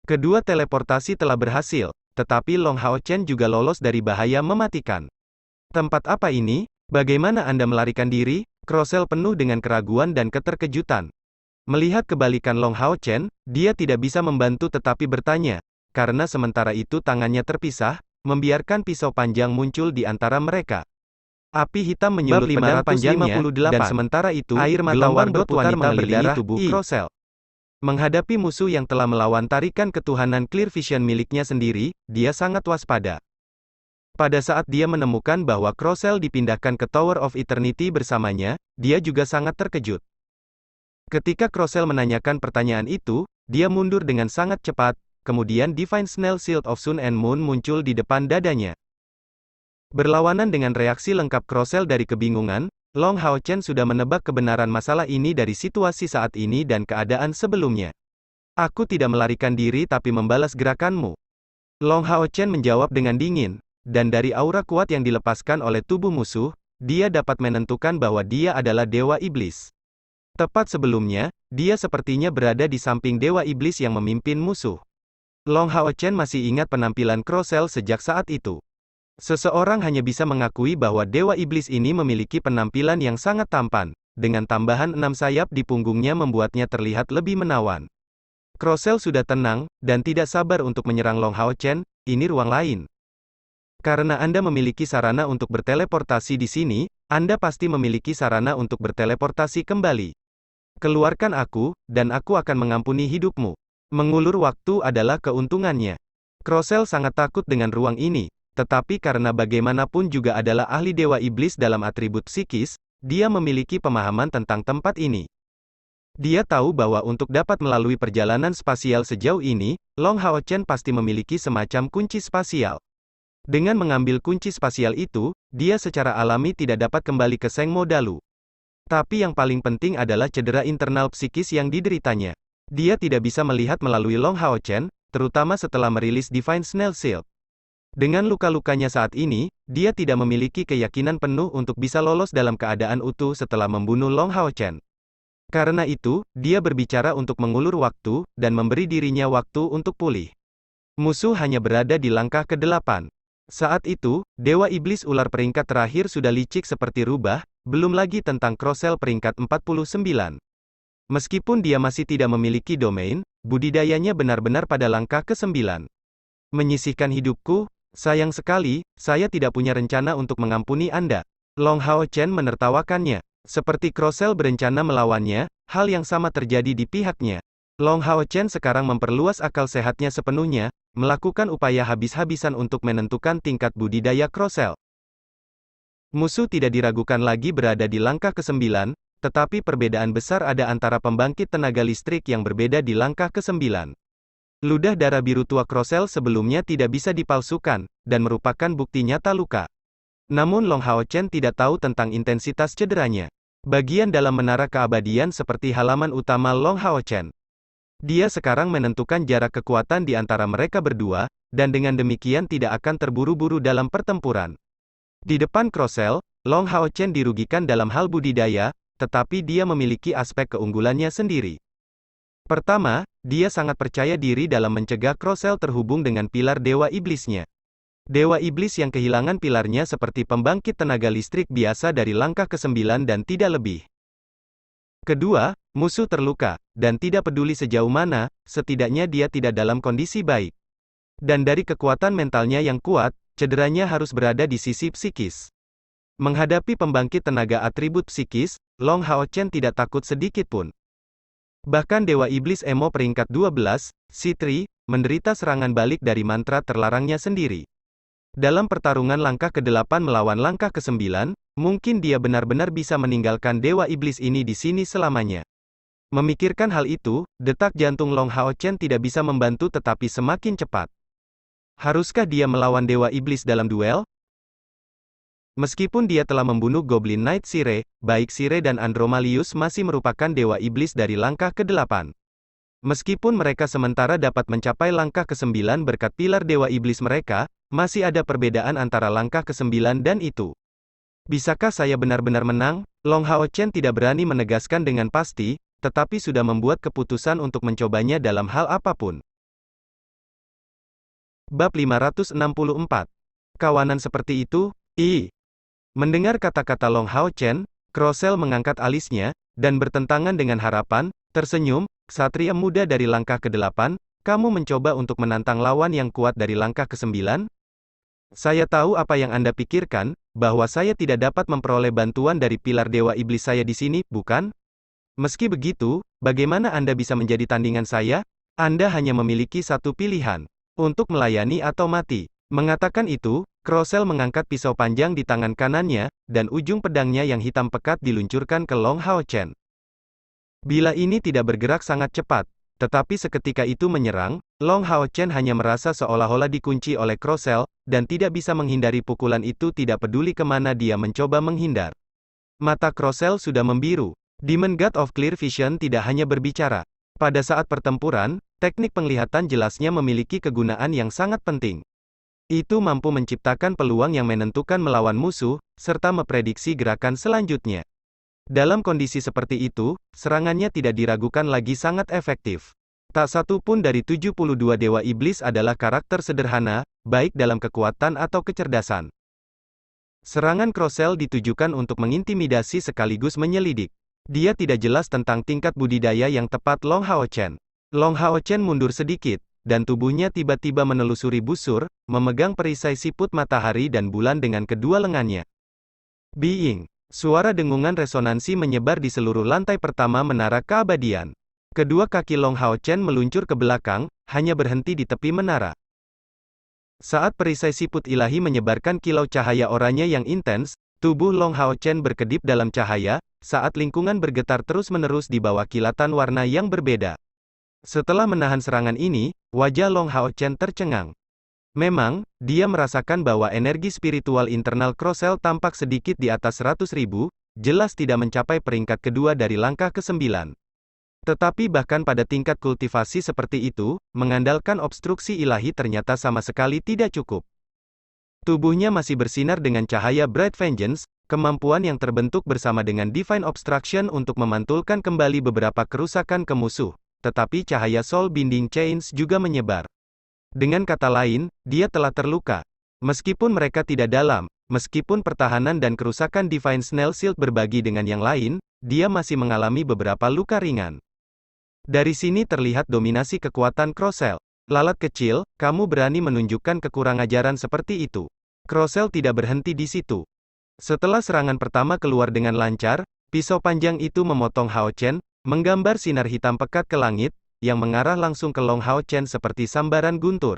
Kedua teleportasi telah berhasil, tetapi Long Hao Chen juga lolos dari bahaya mematikan. Tempat apa ini? Bagaimana Anda melarikan diri? Crossel penuh dengan keraguan dan keterkejutan. Melihat kebalikan Long Hao Chen, dia tidak bisa membantu tetapi bertanya, karena sementara itu tangannya terpisah, membiarkan pisau panjang muncul di antara mereka. Api hitam menyulut pedang panjangnya, dan sementara itu, air mata Wardot wanita mengelilingi tubuh Crossel. Menghadapi musuh yang telah melawan tarikan ketuhanan Clear Vision miliknya sendiri, dia sangat waspada. Pada saat dia menemukan bahwa Crossell dipindahkan ke Tower of Eternity bersamanya, dia juga sangat terkejut. Ketika Crossell menanyakan pertanyaan itu, dia mundur dengan sangat cepat, kemudian Divine Snell Shield of Sun and Moon muncul di depan dadanya. Berlawanan dengan reaksi lengkap Crossell dari kebingungan, Long Hao Chen sudah menebak kebenaran masalah ini dari situasi saat ini dan keadaan sebelumnya. Aku tidak melarikan diri tapi membalas gerakanmu. Long Hao Chen menjawab dengan dingin, dan dari aura kuat yang dilepaskan oleh tubuh musuh, dia dapat menentukan bahwa dia adalah Dewa Iblis. Tepat sebelumnya, dia sepertinya berada di samping Dewa Iblis yang memimpin musuh. Long Hao Chen masih ingat penampilan Crossell sejak saat itu. Seseorang hanya bisa mengakui bahwa Dewa Iblis ini memiliki penampilan yang sangat tampan, dengan tambahan 6 sayap di punggungnya membuatnya terlihat lebih menawan. Crossell sudah tenang, dan tidak sabar untuk menyerang Long Hao Chen, ini ruang lain. Karena Anda memiliki sarana untuk berteleportasi di sini, Anda pasti memiliki sarana untuk berteleportasi kembali. Keluarkan aku, dan aku akan mengampuni hidupmu. Mengulur waktu adalah keuntungannya. Crossell sangat takut dengan ruang ini. Tetapi karena bagaimanapun juga adalah ahli Dewa Iblis dalam atribut psikis, dia memiliki pemahaman tentang tempat ini. Dia tahu bahwa untuk dapat melalui perjalanan spasial sejauh ini, Long Hao Chen pasti memiliki semacam kunci spasial. Dengan mengambil kunci spasial itu, dia secara alami tidak dapat kembali ke Seng Mo Dalu. Tapi yang paling penting adalah cedera internal psikis yang dideritanya. Dia tidak bisa melihat melalui Long Hao Chen, terutama setelah merilis Divine Snell Shield. Dengan luka-lukanya saat ini, dia tidak memiliki keyakinan penuh untuk bisa lolos dalam keadaan utuh setelah membunuh Long Hao Chen. Karena itu, dia berbicara untuk mengulur waktu, dan memberi dirinya waktu untuk pulih. Musuh hanya berada di langkah ke-8. Saat itu, Dewa Iblis Ular peringkat terakhir sudah licik seperti rubah, belum lagi tentang Crossell peringkat 49. Meskipun dia masih tidak memiliki domain, budidayanya benar-benar pada langkah ke-9. Menyisihkan hidupku? Sayang sekali, saya tidak punya rencana untuk mengampuni Anda. Long Hao Chen menertawakannya. Seperti Crossell berencana melawannya, hal yang sama terjadi di pihaknya. Long Hao Chen sekarang memperluas akal sehatnya sepenuhnya, melakukan upaya habis-habisan untuk menentukan tingkat budidaya Crossell. Musuh tidak diragukan lagi berada di langkah ke-9, tetapi perbedaan besar ada antara pembangkit tenaga listrik yang berbeda di langkah ke-9. Ludah darah biru tua Crossell sebelumnya tidak bisa dipalsukan, dan merupakan bukti nyata luka. Namun Long Hao Chen tidak tahu tentang intensitas cederanya. Bagian dalam menara keabadian seperti halaman utama Long Hao Chen. Dia sekarang menentukan jarak kekuatan di antara mereka berdua, dan dengan demikian tidak akan terburu-buru dalam pertempuran. Di depan Crossell, Long Hao Chen dirugikan dalam hal budidaya, tetapi dia memiliki aspek keunggulannya sendiri. Pertama, dia sangat percaya diri dalam mencegah Crossell terhubung dengan pilar Dewa Iblisnya. Dewa Iblis yang kehilangan pilarnya seperti pembangkit tenaga listrik biasa dari langkah ke-9 dan tidak lebih. Kedua, musuh terluka, dan tidak peduli sejauh mana, setidaknya dia tidak dalam kondisi baik. Dan dari kekuatan mentalnya yang kuat, cederanya harus berada di sisi psikis. Menghadapi pembangkit tenaga atribut psikis, Long Hao Chen tidak takut sedikit pun. Bahkan Dewa Iblis Emo peringkat 12, Sitri, menderita serangan balik dari mantra terlarangnya sendiri. Dalam pertarungan langkah ke-8 melawan langkah ke-9, mungkin dia benar-benar bisa meninggalkan Dewa Iblis ini di sini selamanya. Memikirkan hal itu, detak jantung Long Hao Chen tidak bisa membantu tetapi semakin cepat. Haruskah dia melawan Dewa Iblis dalam duel? Meskipun dia telah membunuh Goblin Knight Sire, baik Sire dan Andromalius masih merupakan Dewa Iblis dari langkah ke-8. Meskipun mereka sementara dapat mencapai langkah ke-9 berkat pilar Dewa Iblis mereka, masih ada perbedaan antara langkah ke-9 dan itu. Bisakah saya benar-benar menang? Long Hao Chen tidak berani menegaskan dengan pasti, tetapi sudah membuat keputusan untuk mencobanya dalam hal apapun. Bab 564. Kawanan seperti itu? Mendengar kata-kata Long Hao Chen, Crossell mengangkat alisnya, dan bertentangan dengan harapan, tersenyum, ksatria muda dari langkah ke-8, kamu mencoba untuk menantang lawan yang kuat dari langkah ke-9? Saya tahu apa yang Anda pikirkan, bahwa saya tidak dapat memperoleh bantuan dari pilar Dewa Iblis saya di sini, bukan? Meski begitu, bagaimana Anda bisa menjadi tandingan saya? Anda hanya memiliki satu pilihan, untuk melayani atau mati. Mengatakan itu, Crossell mengangkat pisau panjang di tangan kanannya, dan ujung pedangnya yang hitam pekat diluncurkan ke Long Hao Chen. Bila ini tidak bergerak sangat cepat, tetapi seketika itu menyerang, Long Hao Chen hanya merasa seolah-olah dikunci oleh Crossell, dan tidak bisa menghindari pukulan itu tidak peduli kemana dia mencoba menghindar. Mata Crossell sudah membiru. Demon God of Clear Vision tidak hanya berbicara. Pada saat pertempuran, teknik penglihatan jelasnya memiliki kegunaan yang sangat penting. Itu mampu menciptakan peluang yang menentukan melawan musuh, serta memprediksi gerakan selanjutnya. Dalam kondisi seperti itu, serangannya tidak diragukan lagi sangat efektif. Tak satu pun dari 72 dewa iblis adalah karakter sederhana, baik dalam kekuatan atau kecerdasan. Serangan Crossell ditujukan untuk mengintimidasi sekaligus menyelidik. Dia tidak jelas tentang tingkat budidaya yang tepat Long Hao Chen. Long Hao Chen mundur sedikit, dan tubuhnya tiba-tiba menelusuri busur, memegang perisai siput matahari dan bulan dengan kedua lengannya. Being. Suara dengungan resonansi menyebar di seluruh lantai pertama menara keabadian. Kedua kaki Long Hao Chen meluncur ke belakang, hanya berhenti di tepi menara. Saat perisai siput ilahi menyebarkan kilau cahaya oranye yang intens, tubuh Long Hao Chen berkedip dalam cahaya, saat lingkungan bergetar terus-menerus di bawah kilatan warna yang berbeda. Setelah menahan serangan ini, wajah Long Hao Chen tercengang. Memang, dia merasakan bahwa energi spiritual internal Crossell tampak sedikit di atas 100.000, jelas tidak mencapai peringkat kedua dari langkah ke-9. Tetapi bahkan pada tingkat kultivasi seperti itu, mengandalkan obstruksi ilahi ternyata sama sekali tidak cukup. Tubuhnya masih bersinar dengan cahaya Bright Vengeance, kemampuan yang terbentuk bersama dengan Divine Obstruction untuk memantulkan kembali beberapa kerusakan ke musuh. Tetapi cahaya Soul Binding Chains juga menyebar. Dengan kata lain, dia telah terluka. Meskipun mereka tidak dalam, meskipun pertahanan dan kerusakan Divine Snail Shield berbagi dengan yang lain, dia masih mengalami beberapa luka ringan. Dari sini terlihat dominasi kekuatan Crossell. Lalat kecil, kamu berani menunjukkan kekurangajaran seperti itu. Crossell tidak berhenti di situ. Setelah serangan pertama keluar dengan lancar, pisau panjang itu memotong Hao Chen, menggambar sinar hitam pekat ke langit, yang mengarah langsung ke Long Hao Chen seperti sambaran guntur.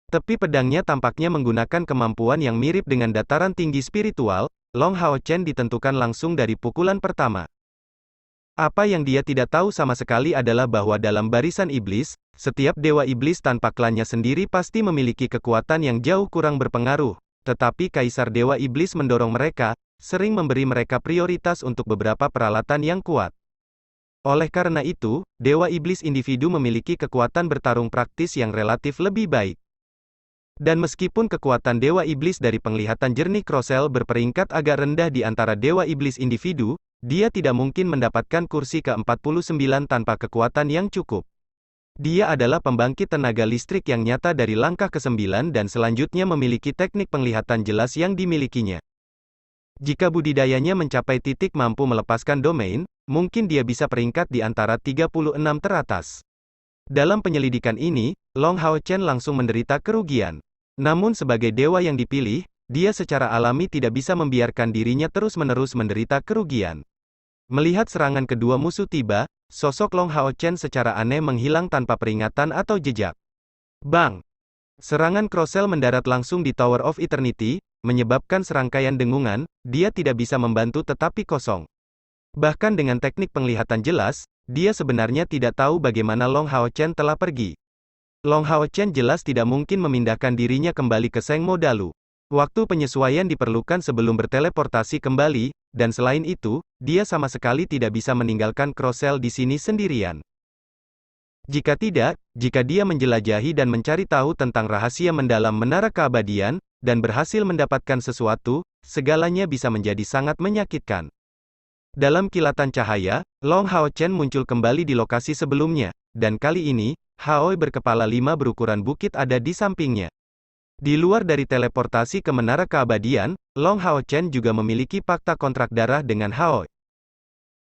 Tepi pedangnya tampaknya menggunakan kemampuan yang mirip dengan dataran tinggi spiritual. Long Hao Chen ditentukan langsung dari pukulan pertama. Apa yang dia tidak tahu sama sekali adalah bahwa dalam barisan iblis, setiap dewa iblis tanpa klannya sendiri pasti memiliki kekuatan yang jauh kurang berpengaruh, tetapi Kaisar Dewa Iblis mendorong mereka, sering memberi mereka prioritas untuk beberapa peralatan yang kuat. Oleh karena itu, Dewa Iblis individu memiliki kekuatan bertarung praktis yang relatif lebih baik. Dan meskipun kekuatan Dewa Iblis dari penglihatan jernih Crossell berperingkat agak rendah di antara Dewa Iblis individu, dia tidak mungkin mendapatkan kursi ke-49 tanpa kekuatan yang cukup. Dia adalah pembangkit tenaga listrik yang nyata dari langkah ke-9 dan selanjutnya memiliki teknik penglihatan jelas yang dimilikinya. Jika budidayanya mencapai titik mampu melepaskan domain, mungkin dia bisa peringkat di antara 36 teratas. Dalam penyelidikan ini, Long Hao Chen langsung menderita kerugian. Namun sebagai dewa yang dipilih, dia secara alami tidak bisa membiarkan dirinya terus-menerus menderita kerugian. Melihat serangan kedua musuh tiba, sosok Long Hao Chen secara aneh menghilang tanpa peringatan atau jejak. Bang! Serangan Crossell mendarat langsung di Tower of Eternity, menyebabkan serangkaian dengungan. Dia tidak bisa membantu tetapi kosong. Bahkan dengan teknik penglihatan jelas, dia sebenarnya tidak tahu bagaimana Long Hao Chen telah pergi. Long Hao Chen jelas tidak mungkin memindahkan dirinya kembali ke Seng Mo Dalu. Waktu penyesuaian diperlukan sebelum berteleportasi kembali, dan selain itu, dia sama sekali tidak bisa meninggalkan Crossell di sini sendirian. Jika tidak, jika dia menjelajahi dan mencari tahu tentang rahasia mendalam menara keabadian, dan berhasil mendapatkan sesuatu, segalanya bisa menjadi sangat menyakitkan. Dalam kilatan cahaya, Long Hao Chen muncul kembali di lokasi sebelumnya, dan kali ini, Haoi berkepala 5 berukuran bukit ada di sampingnya. Di luar dari teleportasi ke menara keabadian, Long Hao Chen juga memiliki fakta kontrak darah dengan Haoi.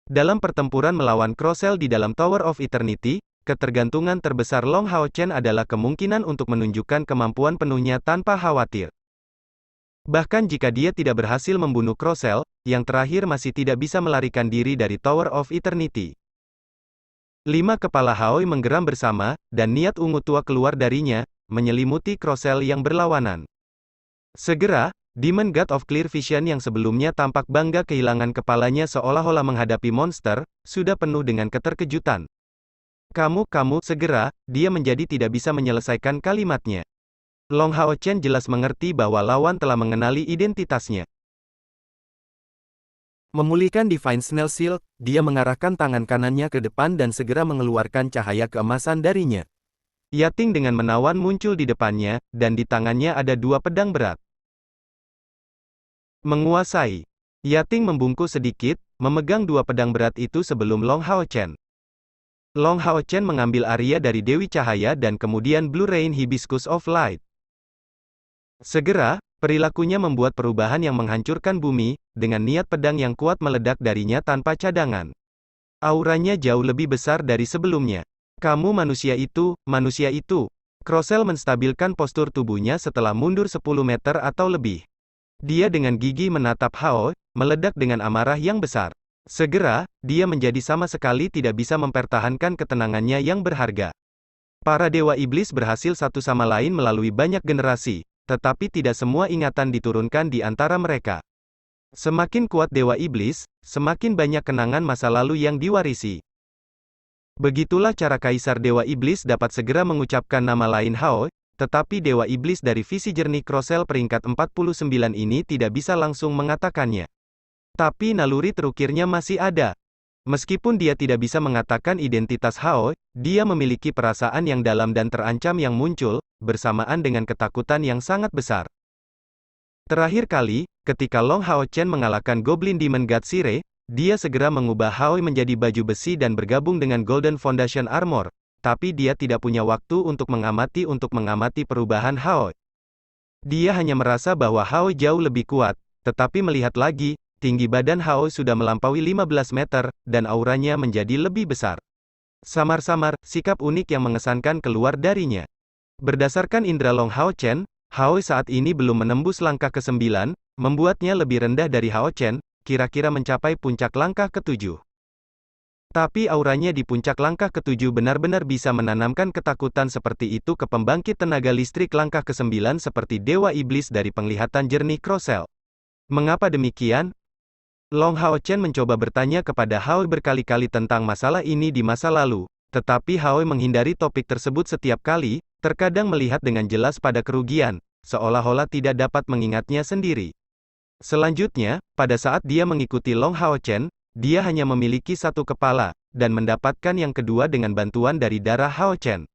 Dalam pertempuran melawan Crossell di dalam Tower of Eternity, ketergantungan terbesar Long Hao Chen adalah kemungkinan untuk menunjukkan kemampuan penuhnya tanpa khawatir. Bahkan jika dia tidak berhasil membunuh Crossell, yang terakhir masih tidak bisa melarikan diri dari Tower of Eternity. 5 kepala Haoi menggeram bersama, dan niat ungu tua keluar darinya, menyelimuti Crossell yang berlawanan. Segera, Demon God of Clear Vision yang sebelumnya tampak bangga kehilangan kepalanya seolah-olah menghadapi monster, sudah penuh dengan keterkejutan. Segera, dia menjadi tidak bisa menyelesaikan kalimatnya. Long Hao Chen jelas mengerti bahwa lawan telah mengenali identitasnya. Memulihkan Divine Snail Shield, dia mengarahkan tangan kanannya ke depan dan segera mengeluarkan cahaya keemasan darinya. Yating dengan menawan muncul di depannya, dan di tangannya ada dua pedang berat. Menguasai. Yating membungkuk sedikit, memegang dua pedang berat itu sebelum Long Hao Chen. Long Hao Chen mengambil Arya dari Dewi Cahaya dan kemudian Blue Rain Hibiscus of Light. Segera, perilakunya membuat perubahan yang menghancurkan bumi, dengan niat pedang yang kuat meledak darinya tanpa cadangan. Auranya jauh lebih besar dari sebelumnya. Kamu manusia itu, manusia itu. Crossell menstabilkan postur tubuhnya setelah mundur 10 meter atau lebih. Dia dengan gigi menatap Hao, meledak dengan amarah yang besar. Segera, dia menjadi sama sekali tidak bisa mempertahankan ketenangannya yang berharga. Para dewa iblis berhasil satu sama lain melalui banyak generasi, tetapi tidak semua ingatan diturunkan di antara mereka. Semakin kuat dewa iblis, semakin banyak kenangan masa lalu yang diwarisi. Begitulah cara Kaisar Dewa Iblis dapat segera mengucapkan nama lain Hao, tetapi Dewa Iblis dari visi jernih Crossell peringkat 49 ini tidak bisa langsung mengatakannya. Tapi naluri terukirnya masih ada. Meskipun dia tidak bisa mengatakan identitas Hao, dia memiliki perasaan yang dalam dan terancam yang muncul, bersamaan dengan ketakutan yang sangat besar. Terakhir kali, ketika Long Hao Chen mengalahkan Goblin Demon God Sire, dia segera mengubah Hao menjadi baju besi dan bergabung dengan Golden Foundation Armor, tapi dia tidak punya waktu untuk mengamati perubahan Hao. Dia hanya merasa bahwa Hao jauh lebih kuat, tetapi melihat lagi, tinggi badan Hao sudah melampaui 15 meter, dan auranya menjadi lebih besar. Samar-samar, sikap unik yang mengesankan keluar darinya. Berdasarkan indera Long Hao Chen, Hao saat ini belum menembus langkah ke-9, membuatnya lebih rendah dari Hao Chen, kira-kira mencapai puncak langkah ke-7. Tapi auranya di puncak langkah ke-7 benar-benar bisa menanamkan ketakutan seperti itu ke pembangkit tenaga listrik langkah ke-9 seperti Dewa Iblis dari penglihatan jernih Crossell. Mengapa demikian? Long Hao Chen mencoba bertanya kepada Hao berkali-kali tentang masalah ini di masa lalu, tetapi Hao menghindari topik tersebut setiap kali, terkadang melihat dengan jelas pada kerugian, seolah-olah tidak dapat mengingatnya sendiri. Selanjutnya, pada saat dia mengikuti Long Hao Chen, dia hanya memiliki satu kepala, dan mendapatkan yang kedua dengan bantuan dari darah Hao Chen.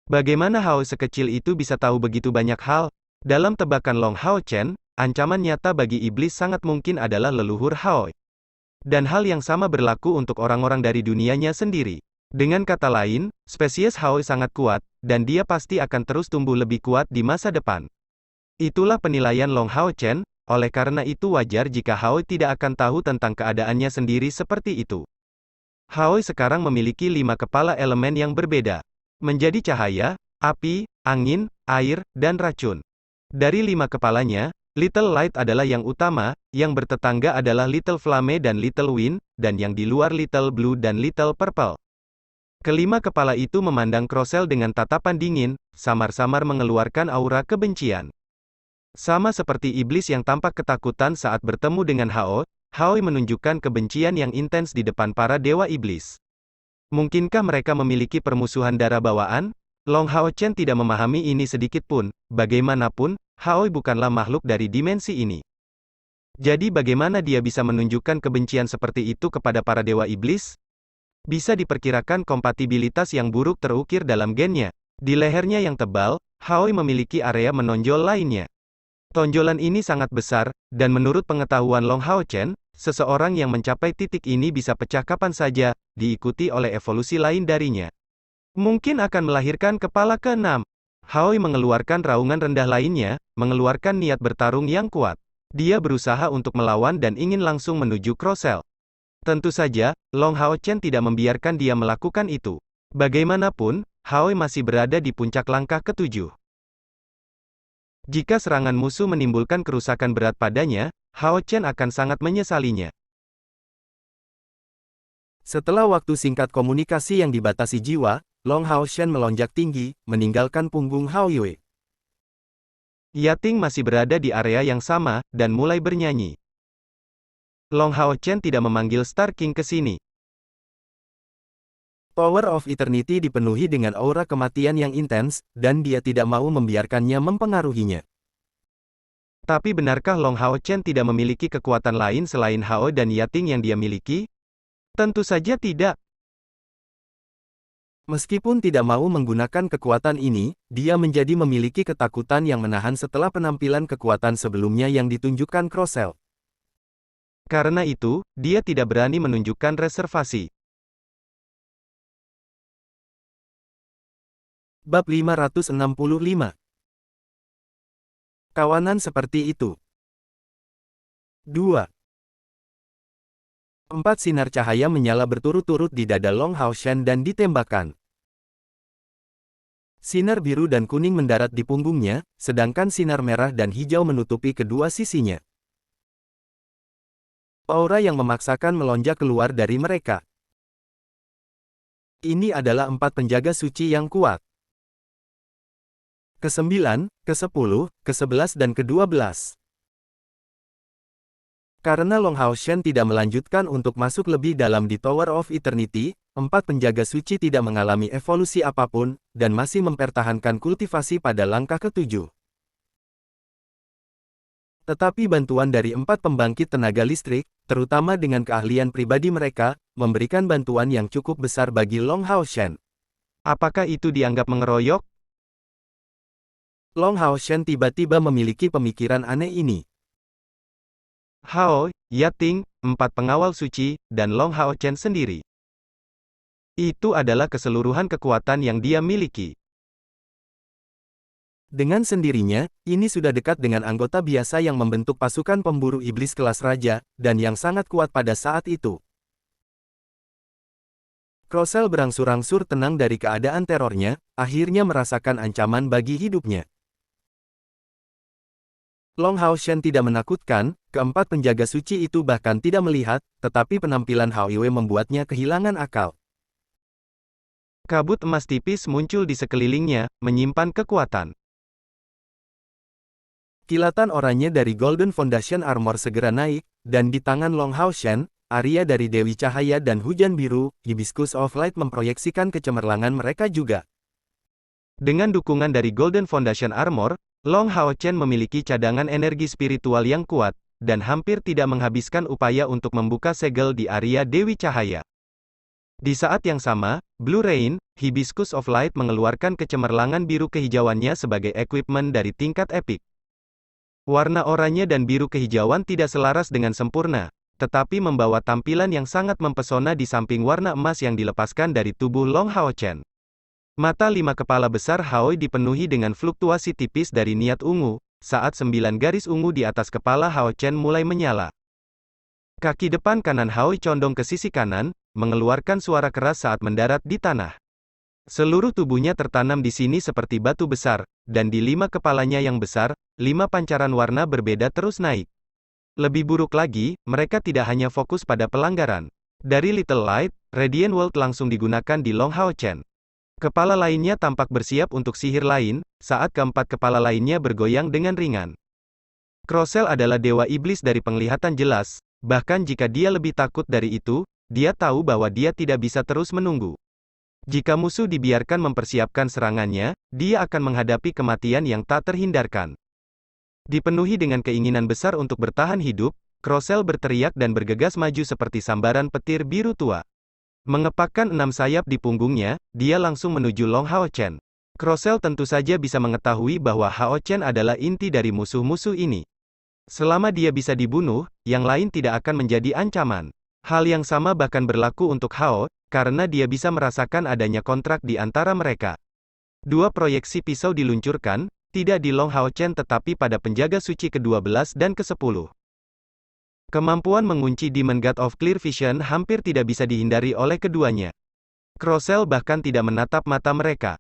Bagaimana Hao sekecil itu bisa tahu begitu banyak hal? Dalam tebakan Long Hao Chen, ancaman nyata bagi iblis sangat mungkin adalah leluhur Hao. Dan hal yang sama berlaku untuk orang-orang dari dunianya sendiri. Dengan kata lain, spesies Hao sangat kuat, dan dia pasti akan terus tumbuh lebih kuat di masa depan. Itulah penilaian Long Hao Chen. Oleh karena itu wajar jika Hao tidak akan tahu tentang keadaannya sendiri seperti itu. Hao sekarang memiliki 5 kepala elemen yang berbeda. Menjadi cahaya, api, angin, air, dan racun. Dari 5 kepalanya, Little Light adalah yang utama, yang bertetangga adalah Little Flame dan Little Wind, dan yang di luar Little Blue dan Little Purple. Kelima kepala itu memandang Crossell dengan tatapan dingin, samar-samar mengeluarkan aura kebencian. Sama seperti iblis yang tampak ketakutan saat bertemu dengan Hao, Hao menunjukkan kebencian yang intens di depan para dewa iblis. Mungkinkah mereka memiliki permusuhan darah bawaan? Long Hao Chen tidak memahami ini sedikit pun. Bagaimanapun, Hao bukanlah makhluk dari dimensi ini. Jadi bagaimana dia bisa menunjukkan kebencian seperti itu kepada para dewa iblis? Bisa diperkirakan kompatibilitas yang buruk terukir dalam gennya. Di lehernya yang tebal, Hao memiliki area menonjol lainnya. Tonjolan ini sangat besar, dan menurut pengetahuan Long Hao Chen, seseorang yang mencapai titik ini bisa pecah kapan saja, diikuti oleh evolusi lain darinya. Mungkin akan melahirkan kepala ke-6. Hao mengeluarkan raungan rendah lainnya, mengeluarkan niat bertarung yang kuat. Dia berusaha untuk melawan dan ingin langsung menuju Crossell. Tentu saja, Long Hao Chen tidak membiarkan dia melakukan itu. Bagaimanapun, Hao masih berada di puncak langkah ke-7. Jika serangan musuh menimbulkan kerusakan berat padanya, Hao Chen akan sangat menyesalinya. Setelah waktu singkat komunikasi yang dibatasi jiwa, Long Hao Shen melonjak tinggi, meninggalkan punggung Hao Yue. Yating masih berada di area yang sama, dan mulai bernyanyi. Long Hao Chen tidak memanggil Star King ke sini. Power of Eternity dipenuhi dengan aura kematian yang intens, dan dia tidak mau membiarkannya mempengaruhinya. Tapi benarkah Long Hao Chen tidak memiliki kekuatan lain selain Hao dan Yating yang dia miliki? Tentu saja tidak. Meskipun tidak mau menggunakan kekuatan ini, dia menjadi memiliki ketakutan yang menahan setelah penampilan kekuatan sebelumnya yang ditunjukkan Crossell. Karena itu, dia tidak berani menunjukkan reservasi. Bab 565. Kawanan seperti itu. 2. 4 sinar cahaya menyala berturut-turut di dada Long Hao Shen dan ditembakkan. Sinar biru dan kuning mendarat di punggungnya, sedangkan sinar merah dan hijau menutupi kedua sisinya. Aura yang memaksakan melonjak keluar dari mereka. Ini adalah 4 penjaga suci yang kuat. Ke-9, ke-10, ke-11 dan ke-12. Karena Long Hao Shen tidak melanjutkan untuk masuk lebih dalam di Tower of Eternity, 4 penjaga suci tidak mengalami evolusi apapun, dan masih mempertahankan kultivasi pada langkah ke-7. Tetapi bantuan dari 4 pembangkit tenaga listrik, terutama dengan keahlian pribadi mereka, memberikan bantuan yang cukup besar bagi Long Hao Shen. Apakah itu dianggap mengeroyok? Long Hao Shen tiba-tiba memiliki pemikiran aneh ini. Hao, Yating, 4 pengawal suci, dan Long Hao Chen sendiri. Itu adalah keseluruhan kekuatan yang dia miliki. Dengan sendirinya, ini sudah dekat dengan anggota biasa yang membentuk pasukan pemburu iblis kelas raja, dan yang sangat kuat pada saat itu. Crossell berangsur-angsur tenang dari keadaan terornya, akhirnya merasakan ancaman bagi hidupnya. Long Hao Shen tidak menakutkan, keempat penjaga suci itu bahkan tidak melihat, tetapi penampilan Hao Yue membuatnya kehilangan akal. Kabut emas tipis muncul di sekelilingnya, menyimpan kekuatan. Kilatan oranye dari Golden Foundation Armor segera naik, dan di tangan Long Hao Shen, Arya dari Dewi Cahaya dan Hujan Biru, Hibiscus of Light memproyeksikan kecemerlangan mereka juga. Dengan dukungan dari Golden Foundation Armor, Long Hao Chen memiliki cadangan energi spiritual yang kuat, dan hampir tidak menghabiskan upaya untuk membuka segel di area Dewi Cahaya. Di saat yang sama, Blue Rain, Hibiscus of Light mengeluarkan kecemerlangan biru kehijauannya sebagai equipment dari tingkat epik. Warna oranye dan biru kehijauan tidak selaras dengan sempurna, tetapi membawa tampilan yang sangat mempesona di samping warna emas yang dilepaskan dari tubuh Long Hao Chen. Mata 5 kepala besar Hao dipenuhi dengan fluktuasi tipis dari niat ungu, saat 9 garis ungu di atas kepala Hao Chen mulai menyala. Kaki depan kanan Hao condong ke sisi kanan, mengeluarkan suara keras saat mendarat di tanah. Seluruh tubuhnya tertanam di sini seperti batu besar, dan di 5 kepalanya yang besar, 5 pancaran warna berbeda terus naik. Lebih buruk lagi, mereka tidak hanya fokus pada pelanggaran. Dari Little Light, Radiant World langsung digunakan di Long Hao Chen. Kepala lainnya tampak bersiap untuk sihir lain, saat keempat kepala lainnya bergoyang dengan ringan. Crossell adalah dewa iblis dari penglihatan jelas, bahkan jika dia lebih takut dari itu, dia tahu bahwa dia tidak bisa terus menunggu. Jika musuh dibiarkan mempersiapkan serangannya, dia akan menghadapi kematian yang tak terhindarkan. Dipenuhi dengan keinginan besar untuk bertahan hidup, Crossell berteriak dan bergegas maju seperti sambaran petir biru tua. Mengepakkan 6 sayap di punggungnya, dia langsung menuju Long Hao Chen. Crossell tentu saja bisa mengetahui bahwa Hao Chen adalah inti dari musuh-musuh ini. Selama dia bisa dibunuh, yang lain tidak akan menjadi ancaman. Hal yang sama bahkan berlaku untuk Hao, karena dia bisa merasakan adanya kontrak di antara mereka. 2 proyeksi pisau diluncurkan, tidak di Long Hao Chen tetapi pada penjaga suci ke-12 dan ke-10. Kemampuan mengunci Demon God of Clear Vision hampir tidak bisa dihindari oleh keduanya. Crossell bahkan tidak menatap mata mereka.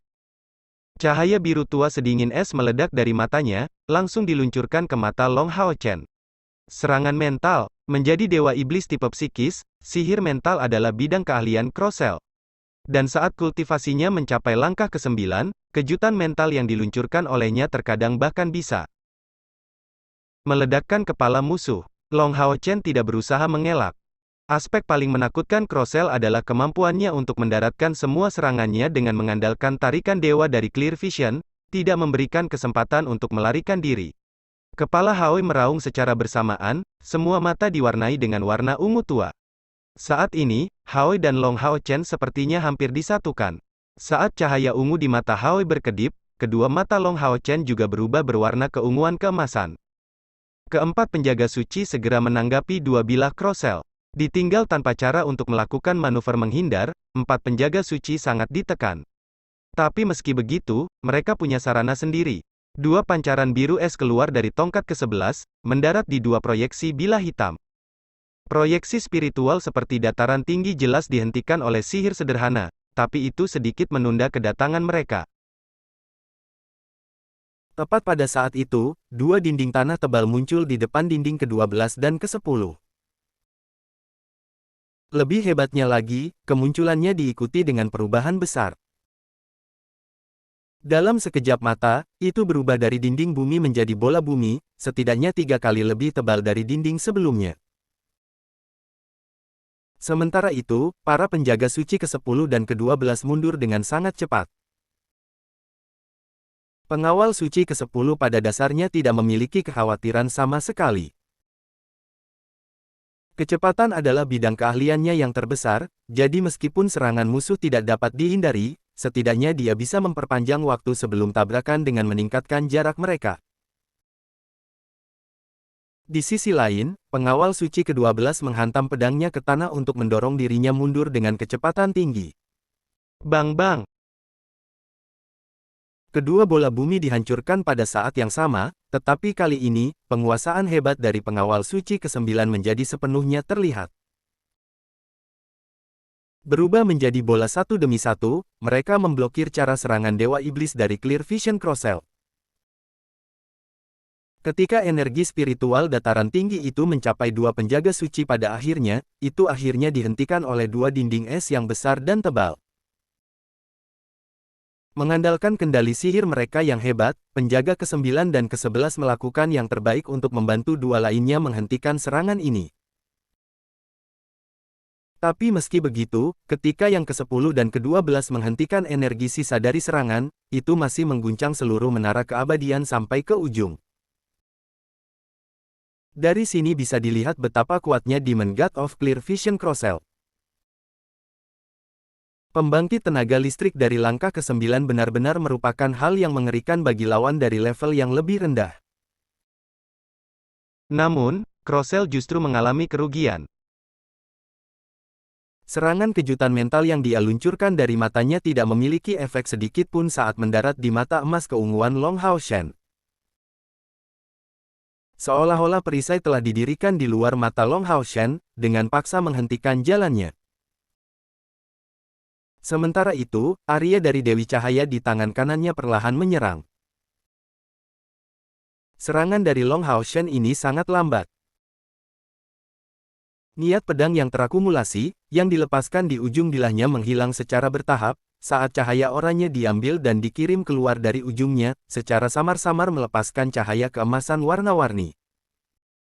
Cahaya biru tua sedingin es meledak dari matanya, langsung diluncurkan ke mata Long Hao Chen. Serangan mental, menjadi dewa iblis tipe psikis, sihir mental adalah bidang keahlian Crossell. Dan saat kultivasinya mencapai langkah ke-9, kejutan mental yang diluncurkan olehnya terkadang bahkan bisa meledakkan kepala musuh. Long Hao Chen tidak berusaha mengelak. Aspek paling menakutkan Crossell adalah kemampuannya untuk mendaratkan semua serangannya dengan mengandalkan tarikan dewa dari Clear Vision, tidak memberikan kesempatan untuk melarikan diri. Kepala Haoi meraung secara bersamaan, semua mata diwarnai dengan warna ungu tua. Saat ini, Haoi dan Long Hao Chen sepertinya hampir disatukan. Saat cahaya ungu di mata Haoi berkedip, kedua mata Long Hao Chen juga berubah berwarna keunguan keemasan. Keempat penjaga suci segera menanggapi dua bilah Crossell. Ditinggal tanpa cara untuk melakukan manuver menghindar, empat penjaga suci sangat ditekan. Tapi meski begitu, mereka punya sarana sendiri. Dua pancaran biru es keluar dari tongkat ke-11, mendarat di dua proyeksi bilah hitam. Proyeksi spiritual seperti dataran tinggi jelas dihentikan oleh sihir sederhana, tapi itu sedikit menunda kedatangan mereka. Tepat pada saat itu, dua dinding tanah tebal muncul di depan dinding ke-12 dan ke-10. Lebih hebatnya lagi, kemunculannya diikuti dengan perubahan besar. Dalam sekejap mata, itu berubah dari dinding bumi menjadi bola bumi, setidaknya 3 kali lebih tebal dari dinding sebelumnya. Sementara itu, para penjaga suci ke-10 dan ke-12 mundur dengan sangat cepat. Pengawal suci ke-10 pada dasarnya tidak memiliki kekhawatiran sama sekali. Kecepatan adalah bidang keahliannya yang terbesar, jadi meskipun serangan musuh tidak dapat dihindari, setidaknya dia bisa memperpanjang waktu sebelum tabrakan dengan meningkatkan jarak mereka. Di sisi lain, pengawal suci ke-12 menghantam pedangnya ke tanah untuk mendorong dirinya mundur dengan kecepatan tinggi. Bang-bang! Kedua bola bumi dihancurkan pada saat yang sama, tetapi kali ini, penguasaan hebat dari pengawal suci ke-9 menjadi sepenuhnya terlihat. Berubah menjadi bola satu demi satu, mereka memblokir cara serangan Dewa Iblis dari Clear Vision Crossell. Ketika energi spiritual dataran tinggi itu mencapai dua penjaga suci pada akhirnya, itu akhirnya dihentikan oleh dua dinding es yang besar dan tebal. Mengandalkan kendali sihir mereka yang hebat, penjaga ke-9 dan ke-11 melakukan yang terbaik untuk membantu dua lainnya menghentikan serangan ini. Tapi meski begitu, ketika yang ke-10 dan ke-12 menghentikan energi sisa dari serangan, itu masih mengguncang seluruh menara keabadian sampai ke ujung. Dari sini bisa dilihat betapa kuatnya Demon God of Clear Vision Crossell. Pembangkit tenaga listrik dari langkah ke-9 benar-benar merupakan hal yang mengerikan bagi lawan dari level yang lebih rendah. Namun, Crossell justru mengalami kerugian. Serangan kejutan mental yang dia luncurkan dari matanya tidak memiliki efek sedikit pun saat mendarat di mata emas keunguan Long Hao Shen. Seolah-olah perisai telah didirikan di luar mata Long Hao Shen, dengan paksa menghentikan jalannya. Sementara itu, Arya dari Dewi Cahaya di tangan kanannya perlahan menyerang. Serangan dari Long Hao Shen ini sangat lambat. Niat pedang yang terakumulasi, yang dilepaskan di ujung bilahnya menghilang secara bertahap, saat cahaya oranye diambil dan dikirim keluar dari ujungnya, secara samar-samar melepaskan cahaya keemasan warna-warni.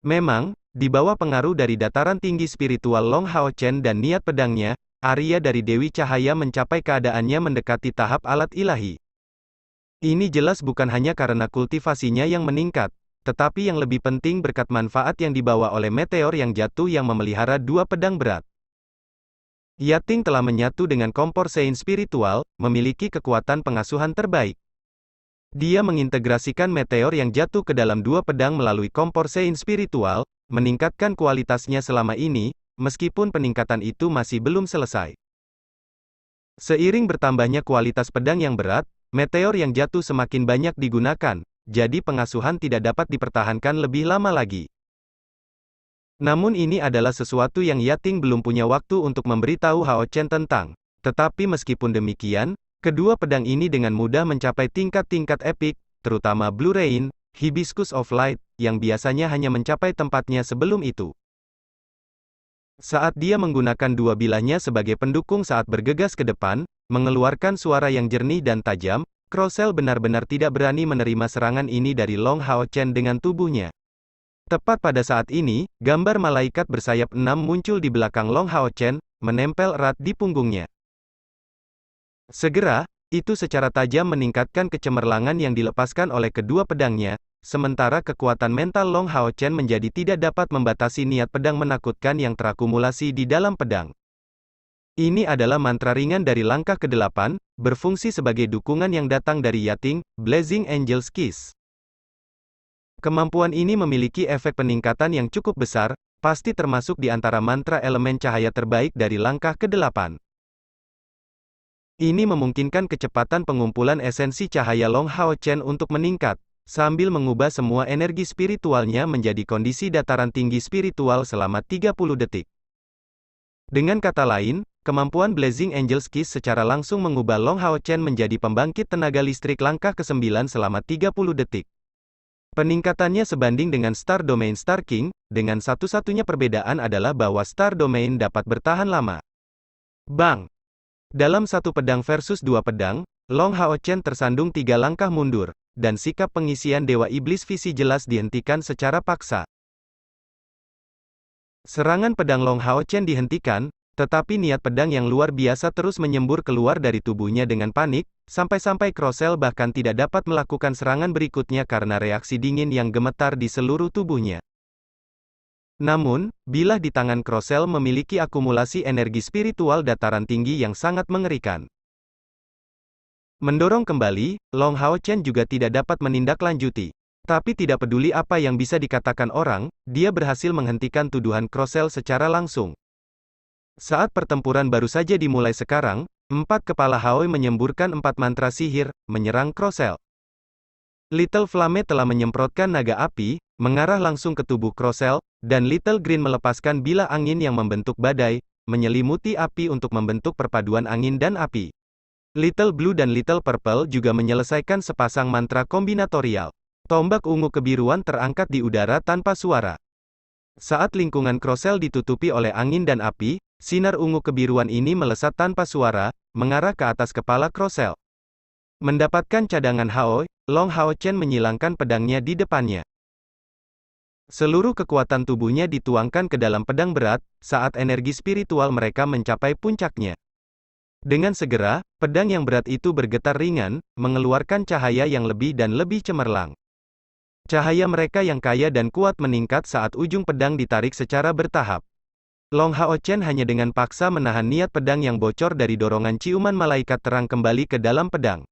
Memang, di bawah pengaruh dari dataran tinggi spiritual Long Hao Chen dan niat pedangnya, Arya dari Dewi Cahaya mencapai keadaannya mendekati tahap alat ilahi. Ini jelas bukan hanya karena kultivasinya yang meningkat, tetapi yang lebih penting berkat manfaat yang dibawa oleh meteor yang jatuh yang memelihara dua pedang berat. Yating telah menyatu dengan kompor Sein spiritual, memiliki kekuatan pengasuhan terbaik. Dia mengintegrasikan meteor yang jatuh ke dalam dua pedang melalui kompor Sein spiritual, meningkatkan kualitasnya selama ini, meskipun peningkatan itu masih belum selesai. Seiring bertambahnya kualitas pedang yang berat, meteor yang jatuh semakin banyak digunakan, jadi pengasuhan tidak dapat dipertahankan lebih lama lagi. Namun ini adalah sesuatu yang Yating belum punya waktu untuk memberitahu Hao Chen tentang. Tetapi meskipun demikian, kedua pedang ini dengan mudah mencapai tingkat-tingkat epik, terutama Blue Rain, Hibiscus of Light, yang biasanya hanya mencapai tempatnya sebelum itu. Saat dia menggunakan dua bilahnya sebagai pendukung saat bergegas ke depan, mengeluarkan suara yang jernih dan tajam, Crossell benar-benar tidak berani menerima serangan ini dari Long Hao Chen dengan tubuhnya. Tepat pada saat ini, gambar malaikat bersayap 6 muncul di belakang Long Hao Chen, menempel erat di punggungnya. Segera, itu secara tajam meningkatkan kecemerlangan yang dilepaskan oleh kedua pedangnya, sementara kekuatan mental Long Hao Chen menjadi tidak dapat membatasi niat pedang menakutkan yang terakumulasi di dalam pedang. Ini adalah mantra ringan dari langkah ke-8, berfungsi sebagai dukungan yang datang dari Yating, Blazing Angel's Kiss. Kemampuan ini memiliki efek peningkatan yang cukup besar, pasti termasuk di antara mantra elemen cahaya terbaik dari langkah ke-8. Ini memungkinkan kecepatan pengumpulan esensi cahaya Long Hao Chen untuk meningkat, sambil mengubah semua energi spiritualnya menjadi kondisi dataran tinggi spiritual selama 30 detik. Dengan kata lain, kemampuan Blazing Angel's Kiss secara langsung mengubah Long Hao Chen menjadi pembangkit tenaga listrik langkah ke-9 selama 30 detik. Peningkatannya sebanding dengan Star Domain Star King, dengan satu-satunya perbedaan adalah bahwa Star Domain dapat bertahan lama. Bang! Dalam satu pedang versus dua pedang, Long Hao Chen tersandung 3 langkah mundur, dan sikap pengisian Dewa Iblis Visi jelas dihentikan secara paksa. Serangan pedang Long Hao Chen dihentikan, tetapi niat pedang yang luar biasa terus menyembur keluar dari tubuhnya dengan panik, sampai-sampai Crossell bahkan tidak dapat melakukan serangan berikutnya karena reaksi dingin yang gemetar di seluruh tubuhnya. Namun, bilah di tangan Crossell memiliki akumulasi energi spiritual dataran tinggi yang sangat mengerikan. Mendorong kembali, Long Hao Chen juga tidak dapat menindaklanjuti. Tapi tidak peduli apa yang bisa dikatakan orang, dia berhasil menghentikan tuduhan Crossell secara langsung. Saat pertempuran baru saja dimulai sekarang, 4 kepala Haoi menyemburkan 4 mantra sihir, menyerang Crossell. Little Flame telah menyemprotkan naga api, mengarah langsung ke tubuh Crossell, dan Little Green melepaskan bilah angin yang membentuk badai, menyelimuti api untuk membentuk perpaduan angin dan api. Little Blue dan Little Purple juga menyelesaikan sepasang mantra kombinatorial. Tombak ungu kebiruan terangkat di udara tanpa suara. Saat lingkungan Crossell ditutupi oleh angin dan api, sinar ungu kebiruan ini melesat tanpa suara, mengarah ke atas kepala Crossell. Mendapatkan cadangan Hao, Long Hao Chen menyilangkan pedangnya di depannya. Seluruh kekuatan tubuhnya dituangkan ke dalam pedang berat, saat energi spiritual mereka mencapai puncaknya. Dengan segera, pedang yang berat itu bergetar ringan, mengeluarkan cahaya yang lebih dan lebih cemerlang. Cahaya mereka yang kaya dan kuat meningkat saat ujung pedang ditarik secara bertahap. Long Hao Chen hanya dengan paksa menahan niat pedang yang bocor dari dorongan ciuman malaikat terang kembali ke dalam pedang.